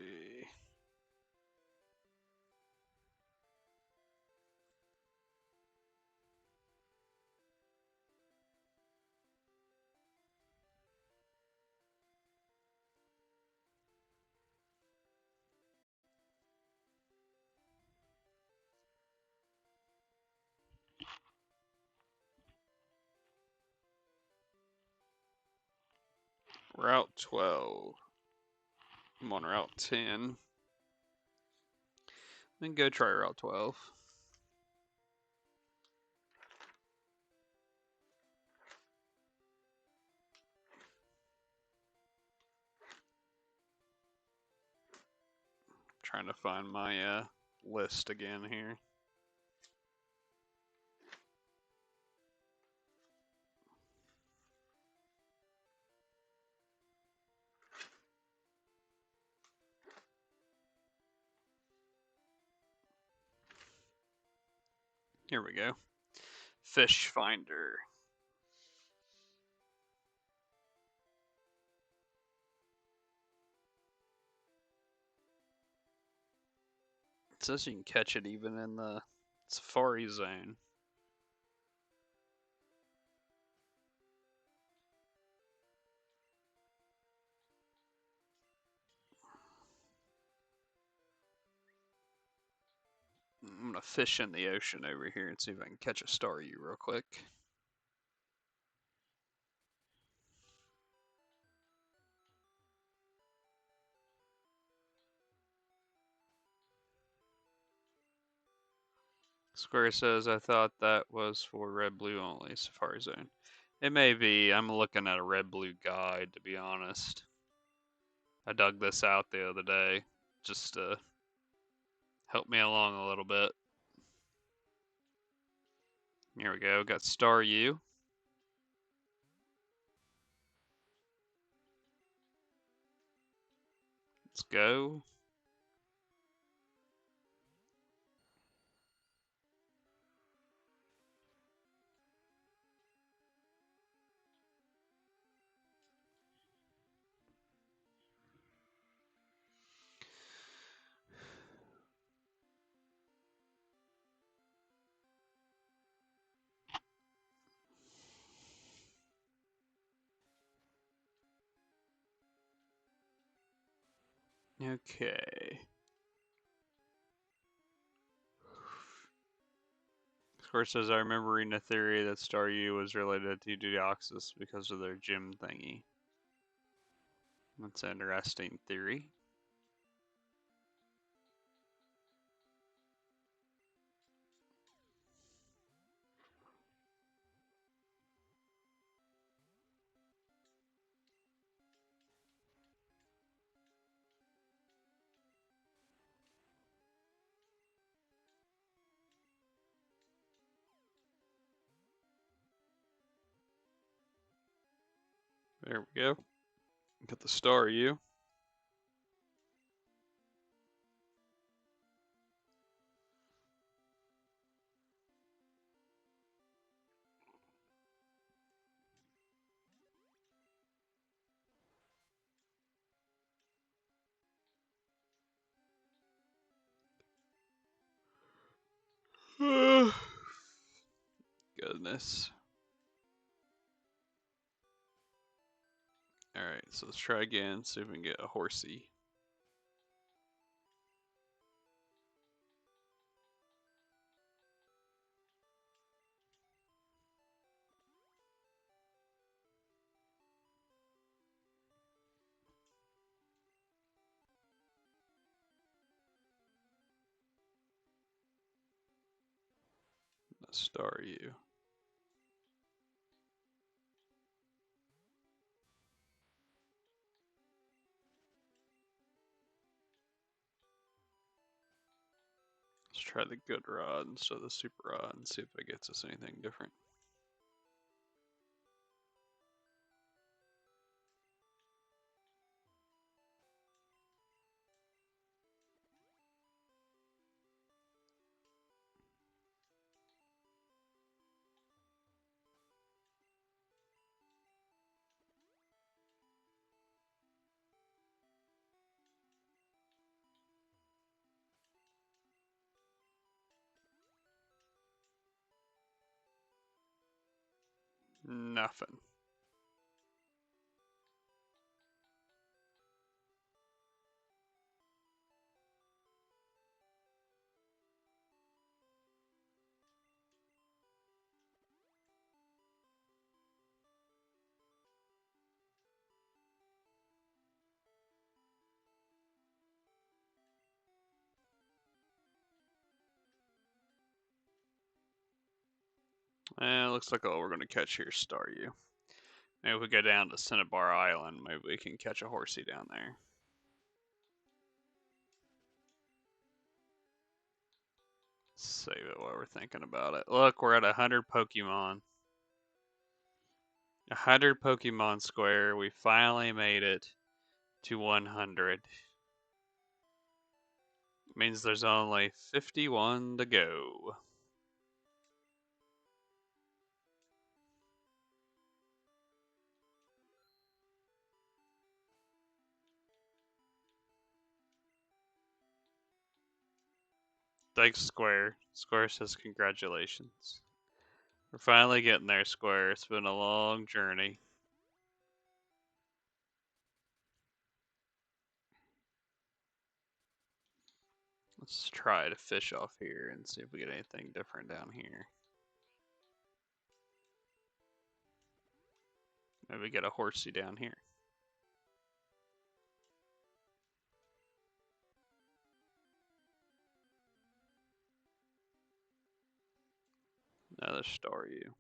Route 12. I'm on Route 10. Then go try Route 12. Trying to find my list again here. Here we go. Fish Finder. It says you can catch it even in the safari zone. I'm gonna fish in the ocean over here and see if I can catch a Staryu real quick. Square says, I thought that was for red blue only, Safari Zone. It may be. I'm looking at a red blue guide, to be honest. I dug this out the other day just to help me along a little bit. Here we go. Got Staryu. Let's go. Okay. Square says, I remember reading a theory that Staryu was related to Deoxys because of their gym thingy. That's an interesting theory. There we go. Got the Staryu. Goodness. Alright, so let's try again, see if we can get a horsey. A Staryu. Let's try the good rod instead of the super rod and see if it gets us anything different. Nothing. Looks like all we're going to catch here is Staryu. Maybe if we go down to Cinnabar Island, maybe we can catch a horsey down there. Save it while we're thinking about it. Look, we're at 100 Pokemon. 100 Pokemon Square. We finally made it to 100. Means there's only 51 to go. Thanks, Square. Square says congratulations. We're finally getting there, Square. It's been a long journey. Let's try to fish off here and see if we get anything different down here. Maybe get a horsey down here. Another Staryu.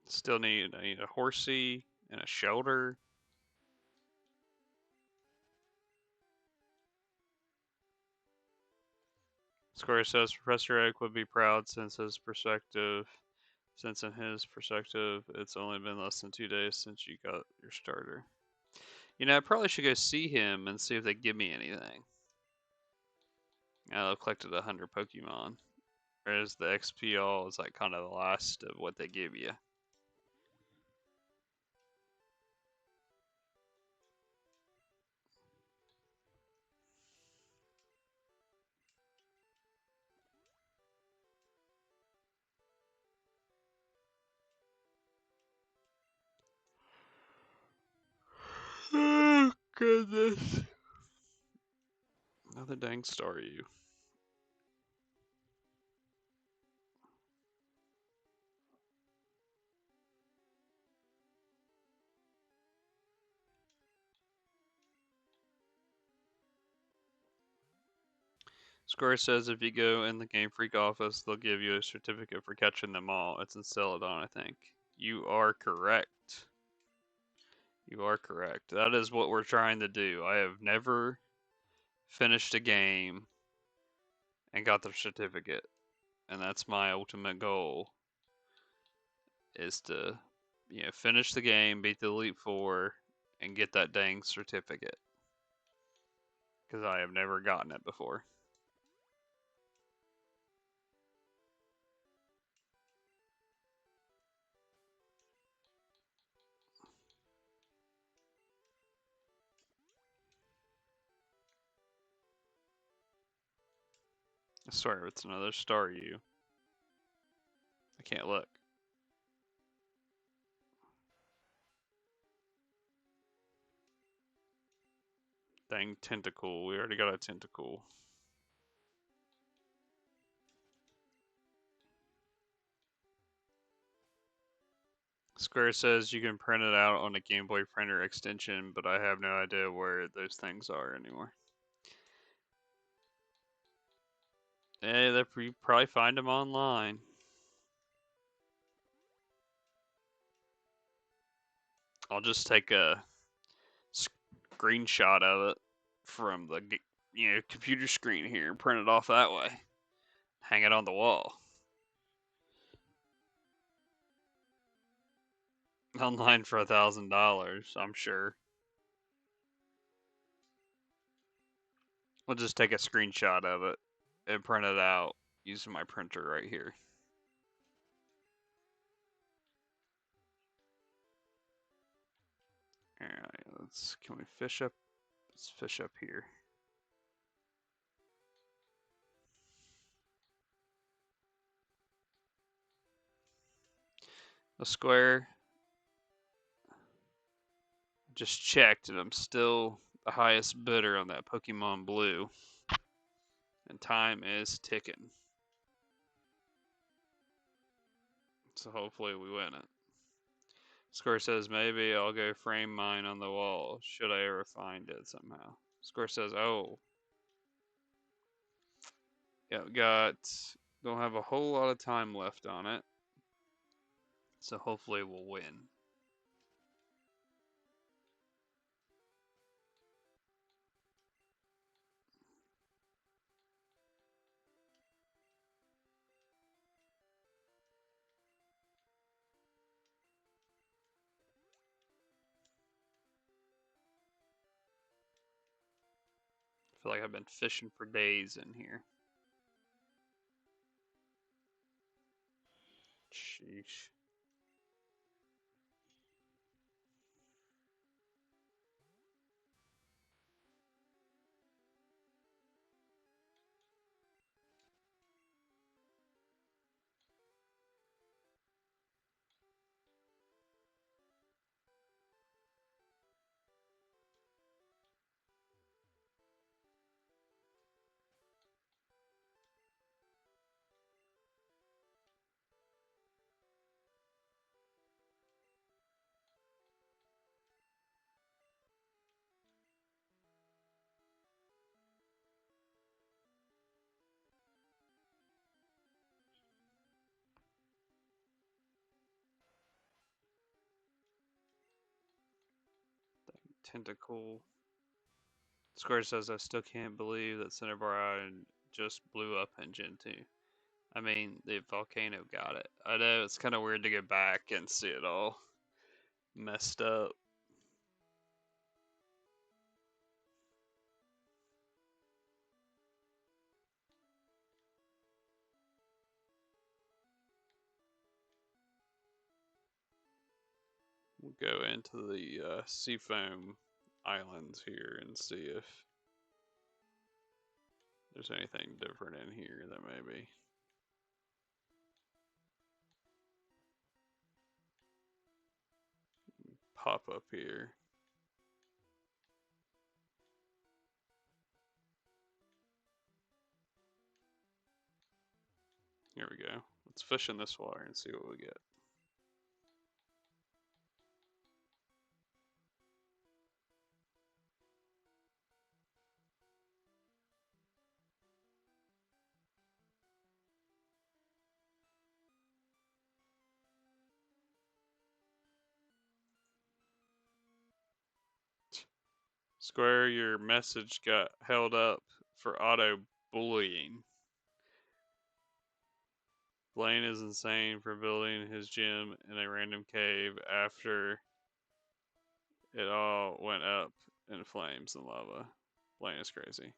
Still need a horsey and a shelter. Square says Professor Oak would be proud since in his perspective, it's only been less than 2 days since you got your starter. I probably should go see him and see if they give me anything. I've collected 100 Pokemon. Whereas the XP all is like kind of the last of what they give you. Oh, goodness. Another dang Staryu. Square says if you go in the Game Freak office, they'll give you a certificate for catching them all. It's in Celadon, I think. You are correct. You are correct. That is what we're trying to do. I have never finished a game and got the certificate. And that's my ultimate goal. Is to, finish the game, beat the Elite Four, and get that dang certificate. Because I have never gotten it before. I swear it's another Staryu. I can't look. Dang Tentacool. We already got a Tentacool. Square says you can print it out on a Game Boy printer extension, but I have no idea where those things are anymore. Hey, you probably find them online. I'll just take a screenshot of it from the computer screen here and print it off that way. Hang it on the wall. Online for $1,000, I'm sure. We'll just take a screenshot of it and print it out using my printer right here. Alright, can we fish up? Let's fish up here. The Square. Just checked and I'm still the highest bidder on that Pokemon Blue. And time is ticking. So hopefully we win it. Square says maybe I'll go frame mine on the wall should I ever find it somehow. Square says, oh. Yeah, we got Don't have a whole lot of time left on it, so hopefully we'll win. I feel like I've been fishing for days in here. Sheesh. Tentacle. Square says, I still can't believe that Cinnabar Island just blew up in Gen 2. I mean, the volcano got it. I know it's kind of weird to go back and see it all messed up. We'll go into the Seafoam Islands here and see if there's anything different in here that maybe pop up here. Here we go. Let's fish in this water and see what we get. Square, your message got held up for auto bullying. Blaine is insane for building his gym in a random cave after it all went up in flames and lava. Blaine is crazy.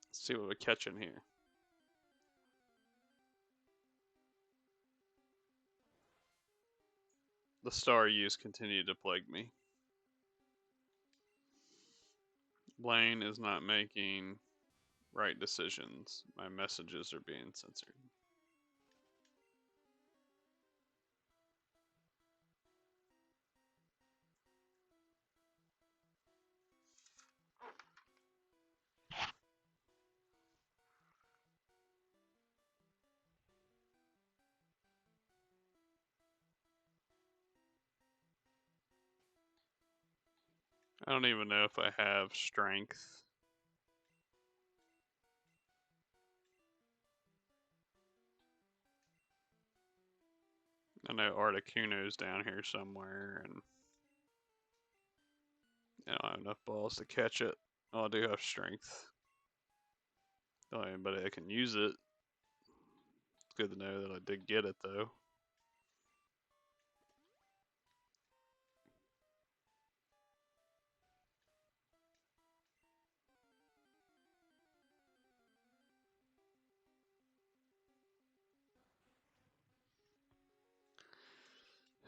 Let's see what we catch in here. The star use continued to plague me. Blaine is not making right decisions. My messages are being censored. I don't even know if I have strength. I know Articuno's down here somewhere, and I don't have enough balls to catch it. Oh, I do have strength. Don't have anybody that can use it. It's good to know that I did get it, though.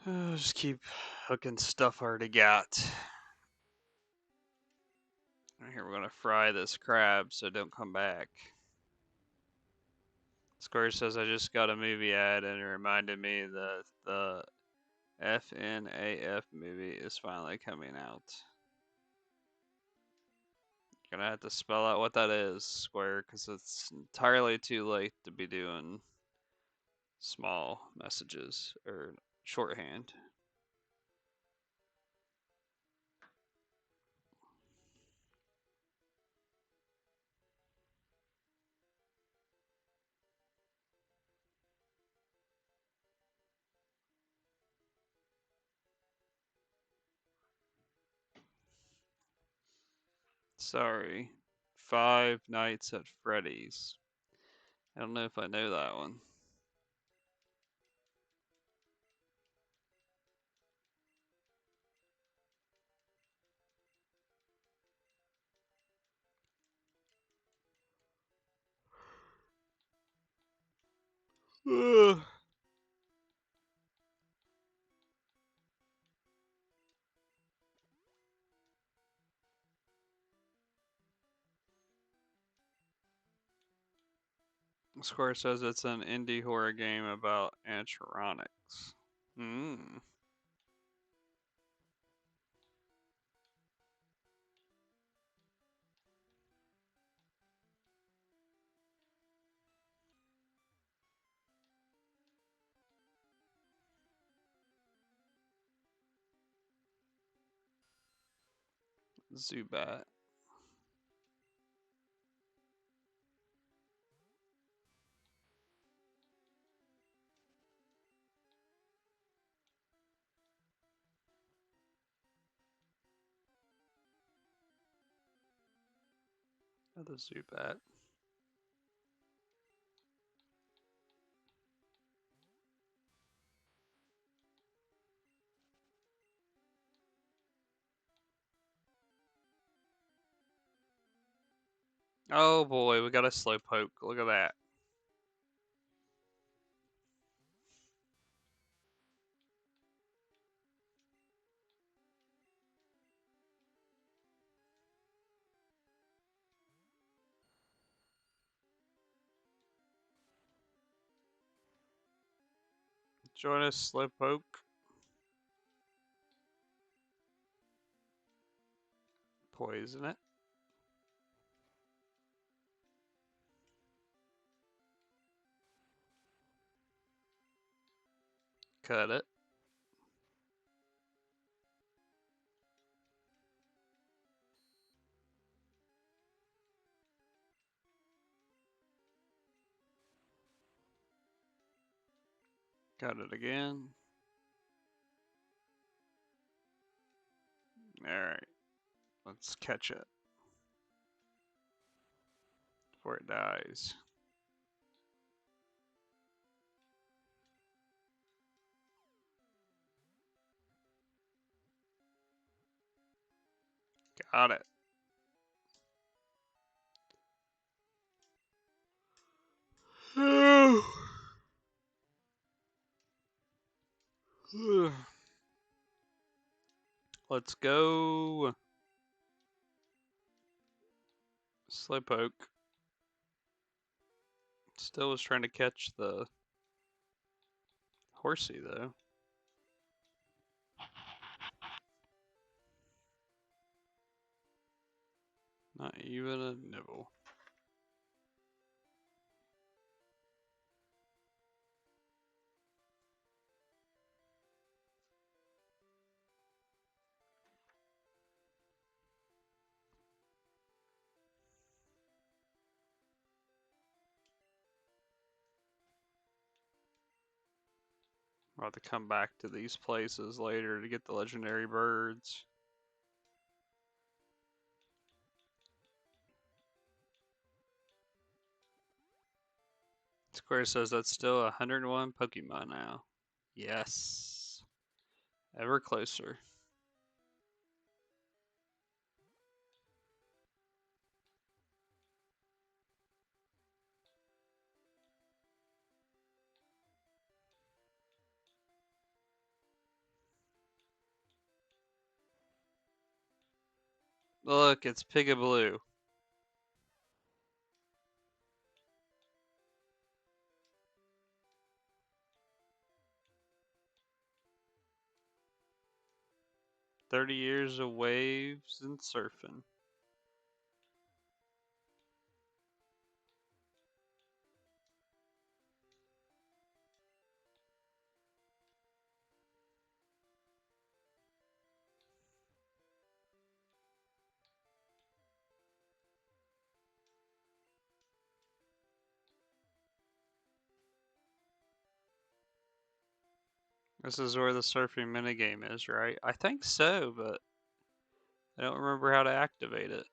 Just keep hooking stuff I already got. Right here, we're gonna fry this crab so don't come back. Square says I just got a movie ad and it reminded me that the FNAF movie is finally coming out. Gonna have to spell out what that is, Square, because it's entirely too late to be doing small messages or shorthand. Sorry. Five Nights at Freddy's. I don't know if I know that one. Ugh. Square says it's an indie horror game about animatronics. Hmm. Zubat. Another Zubat. Oh boy, we got a Slowpoke. Look at that. Join us, Slowpoke. Poison it. Cut it. Cut it again. Alright. Let's catch it. Before it dies. Got it. Let's go. Slowpoke. Still was trying to catch the horsey though. Not even a nibble. I'll have to come back to these places later to get the legendary birds. Square says that's still 101 Pokemon now. Yes. Ever closer. Look, it's Pikablue. "30 years of waves and surfing." This is where the surfing minigame is, right? I think so, but I don't remember how to activate it.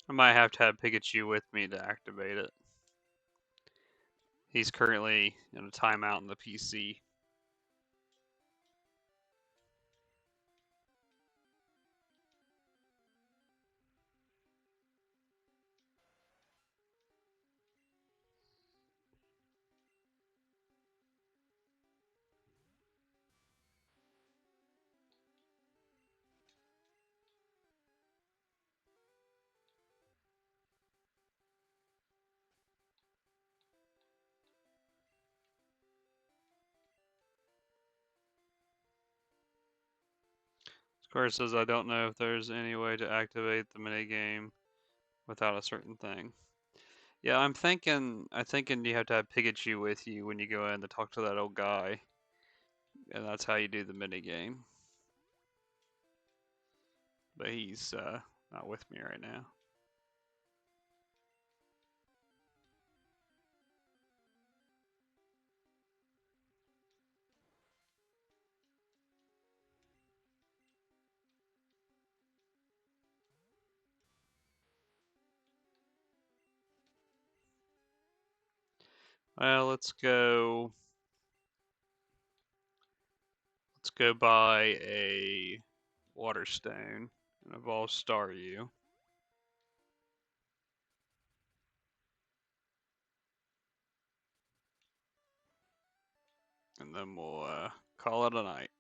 I might have to have Pikachu with me to activate it. He's currently in a timeout in the PC. Square says, I don't know if there's any way to activate the minigame without a certain thing. Yeah, I'm thinking you have to have Pikachu with you when you go in to talk to that old guy. And that's how you do the minigame. But he's not with me right now. Well, let's go buy a water stone and evolve Staryu. And then we'll call it a night.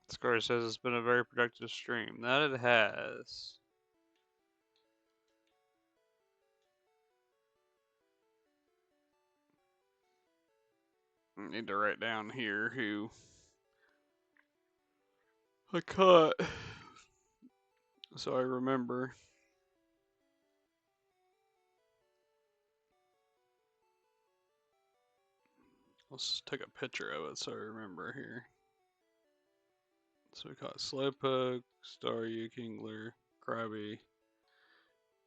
Scar says it's been a very productive stream. That it has. I need to write down here who I caught so I remember. Let's take a picture of it so I remember here. So we caught Slowpoke, Staryu, Kingler, Krabby,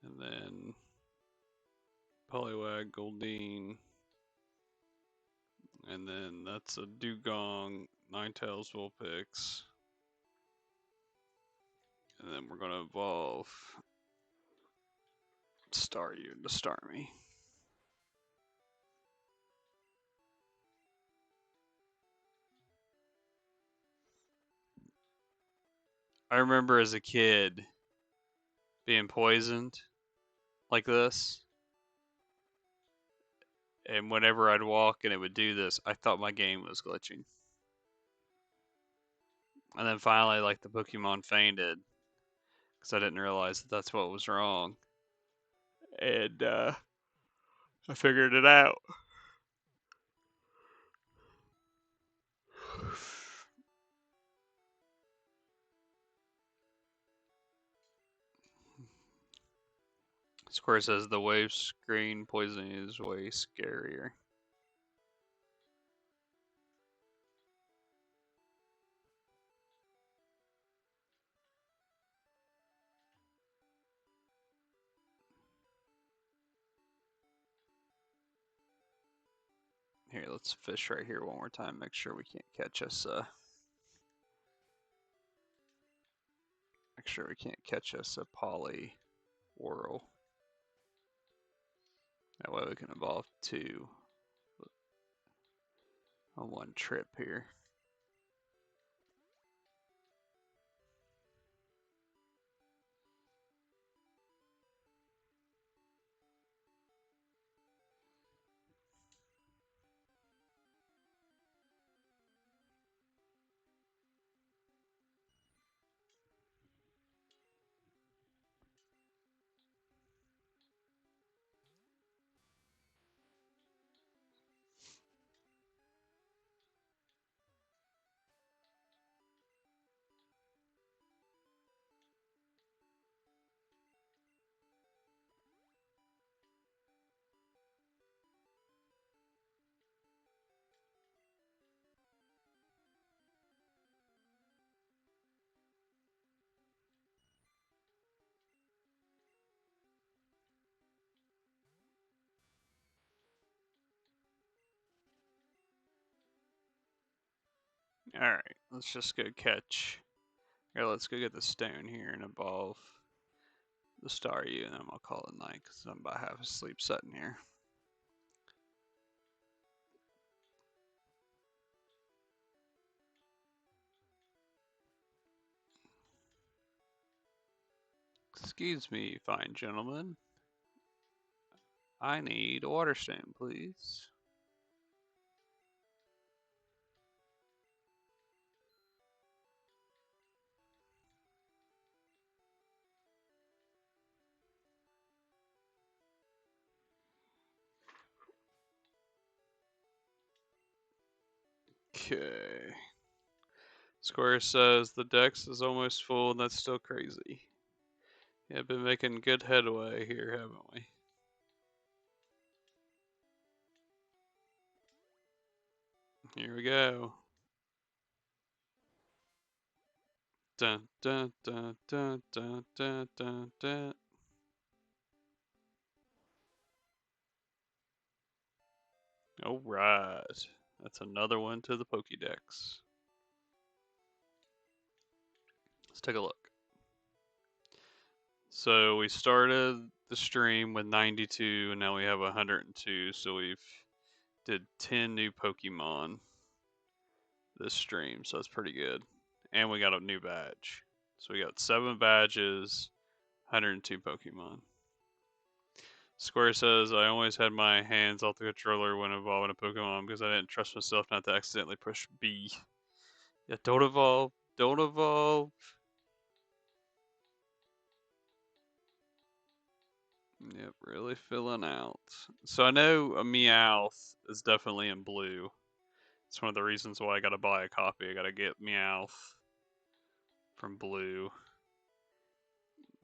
and then Poliwag, Goldeen, and then that's a Dugong, Ninetales, Vulpix, and then we're gonna evolve Staryu into Starmie. I remember as a kid being poisoned like this, and whenever I'd walk and it would do this, I thought my game was glitching. And then finally, like the Pokemon fainted because I didn't realize that that's what was wrong, and I figured it out. Square says the wave screen poisoning is way scarier. Here, let's fish right here one more time. Make sure we can't catch us. Make sure we can't catch us a poly whirl. That way we can evolve two on one trip here. Alright, let's just go catch. Here, let's go get the stone here and evolve the Staryu, and then I'll call it night because I'm about half asleep sitting here. Excuse me, fine gentlemen. I need a water stone, please. Okay. Square says the dex is almost full, and that's still crazy. Yeah, been making good headway here, haven't we? Here we go. Dun dun dun dun dun dun dun dun. Alright. That's another one to the Pokédex. Let's take a look. So we started the stream with 92 and now we have 102, so we've did 10 new Pokemon this stream, so that's pretty good. And we got a new badge. So we got 7 badges, 102 Pokemon. Square says, I always had my hands off the controller when evolving a Pokemon because I didn't trust myself not to accidentally push B. Yeah, don't evolve. Don't evolve. Yep, really filling out. So I know a Meowth is definitely in blue. It's one of the reasons why I gotta buy a copy. I gotta get Meowth from blue.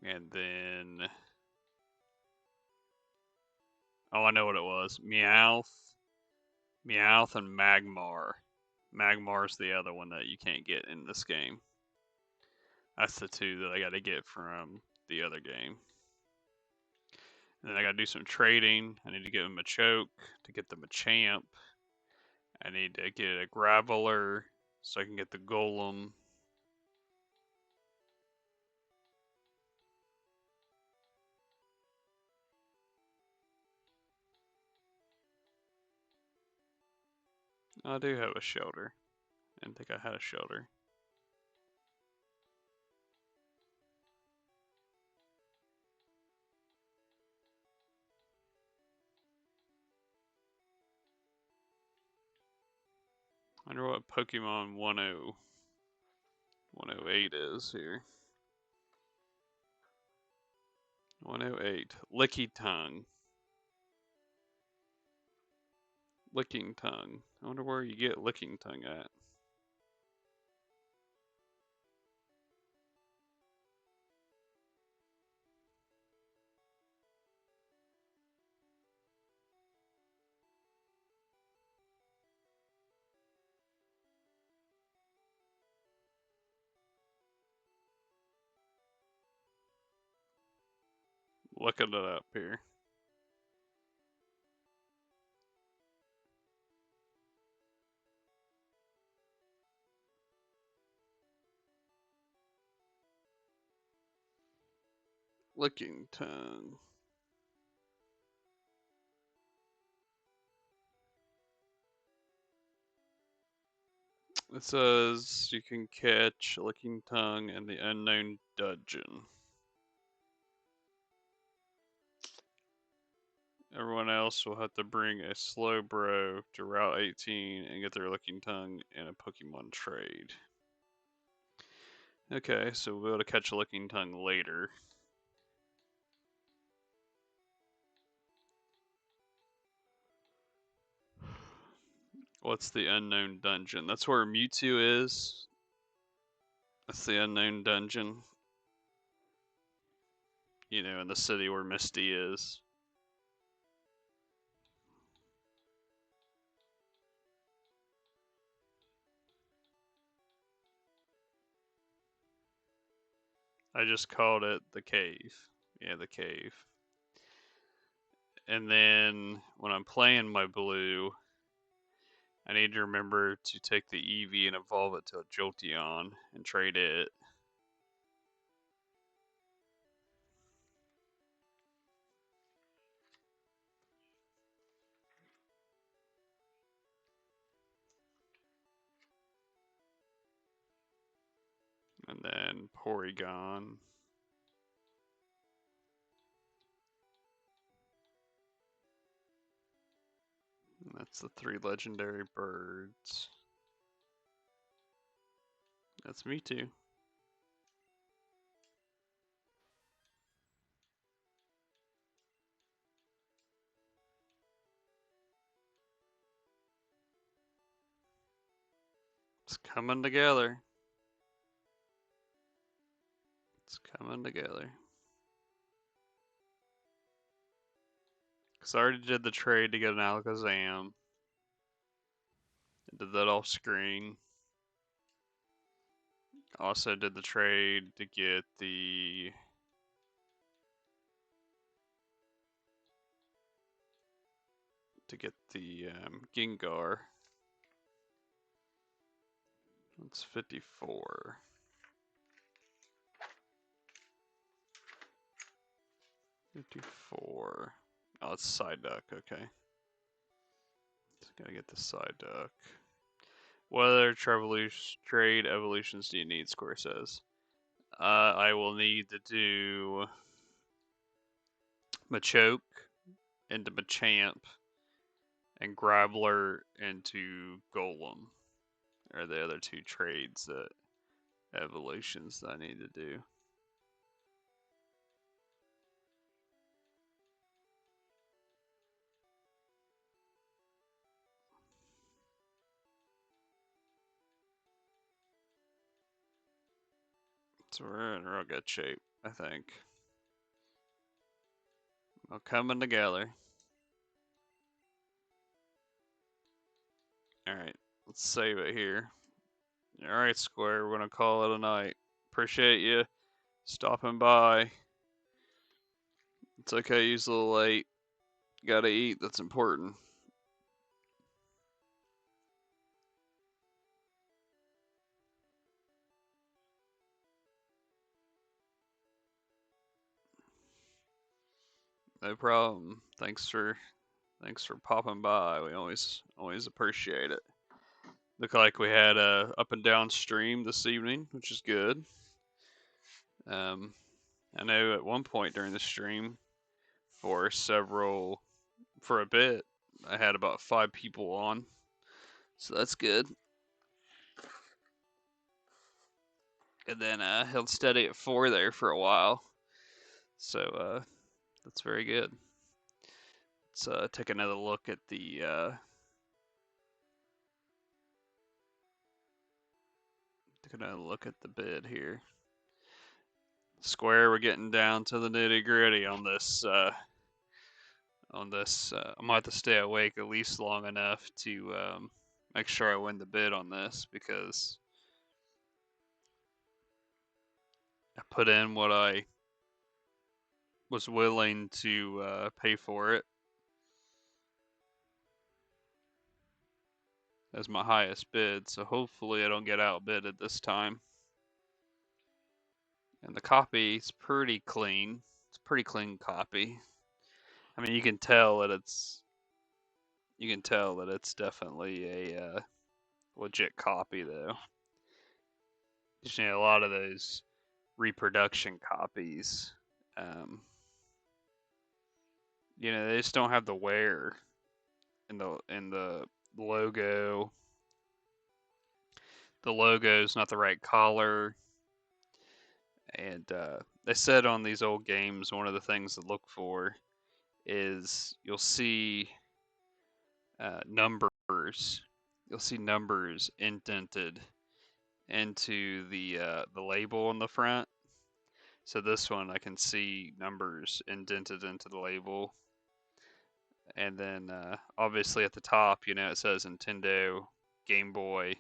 And then... Oh, I know what it was. Meowth and Magmar. Magmar's the other one that you can't get in this game. That's the 2 that I gotta get from the other game. And then I gotta do some trading. I need to give him a choke to get the Machamp. I need to get a Graveler so I can get the Golem. I do have a shelter. I didn't think I had a shelter. I wonder what Pokemon 108 is here. 108. Lickitung. Lickitung. I wonder where you get Lickitung at. Looking it up here. Lickitung. It says you can catch Lickitung in the unknown dungeon. Everyone else will have to bring a Slowbro to Route 18 and get their Lickitung in a Pokemon trade. Okay, so we'll be able to catch a Lickitung later. What's the unknown dungeon? That's where Mewtwo is. That's the unknown dungeon. You know, in the city where Misty is. I just called it the cave. Yeah, the cave. And then when I'm playing my blue, I need to remember to take the Eevee and evolve it to a Jolteon and trade it. And then Porygon. And that's the 3 legendary birds. That's me too. It's coming together. It's coming together. Because I already did the trade to get an Alakazam. I did that off screen. Also did the trade to get the Gengar. That's 54. 54. Oh, it's Psyduck, okay. Just gotta get the Psyduck. What other trade evolutions do you need, Square says? I will need to do Machoke into Machamp and Graveler into Golem are the other 2 trades that evolutions that I need to do. So we're in real good shape, I think. All coming together. Alright, let's save it here. Alright, Square, we're gonna call it a night. Appreciate you stopping by. It's okay, he's a little late. Gotta eat, that's important. No problem. Thanks for popping by. We always appreciate it. Look like we had a up and down stream this evening, which is good. I know at one point during the stream, for a bit, I had about 5 people on, so that's good. And then held steady at 4 there for a while, so that's very good. Let's take another look at the bid here. Square, we're getting down to the nitty gritty on this. I'm gonna have to stay awake at least long enough to make sure I win the bid on this, because I put in what I was willing to pay for it as my highest bid, so hopefully I don't get outbidded this time. And the copy is pretty clean. It's a pretty clean copy. I mean, you can tell that it's definitely a legit copy, though. Just need a lot of those reproduction copies. They just don't have the wear in the logo. The logo's not the right color. And they said on these old games, one of the things to look for is you'll see numbers. You'll see numbers indented into the label on the front. So this one, I can see numbers indented into the label. And then obviously at the top, it says Nintendo, Game Boy,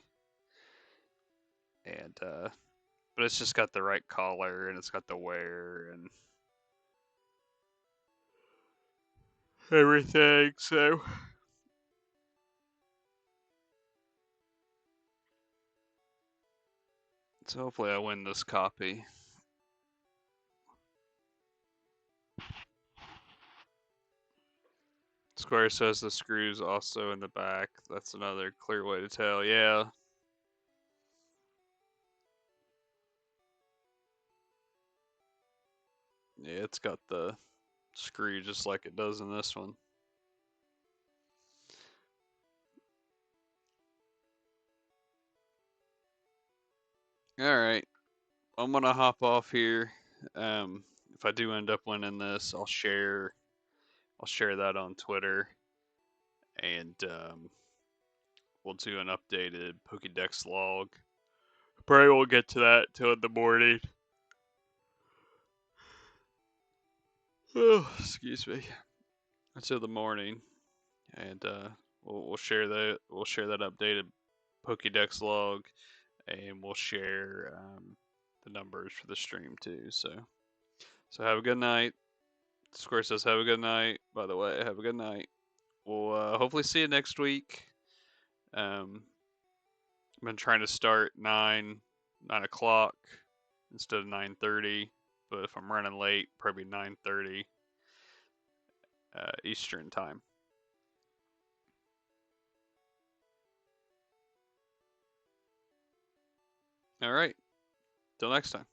and but it's just got the right color and it's got the wear and everything. So So hopefully I win this copy. Square says the screw's also in the back. That's another clear way to tell. Yeah. Yeah, it's got the screw just like it does in this one. Alright. I'm gonna hop off here. If I do end up winning this, I'll share that on Twitter, and we'll do an updated Pokédex log. Probably won't get to that till in the morning. Oh, excuse me. Until the morning, and we'll share that updated Pokédex log, and we'll share the numbers for the stream too. So have a good night. Square says have a good night. By the way, have a good night. We'll hopefully see you next week. I've been trying to start 9 o'clock instead of 9:30, but if I'm running late, probably 9:30 Eastern time. All right. Till next time.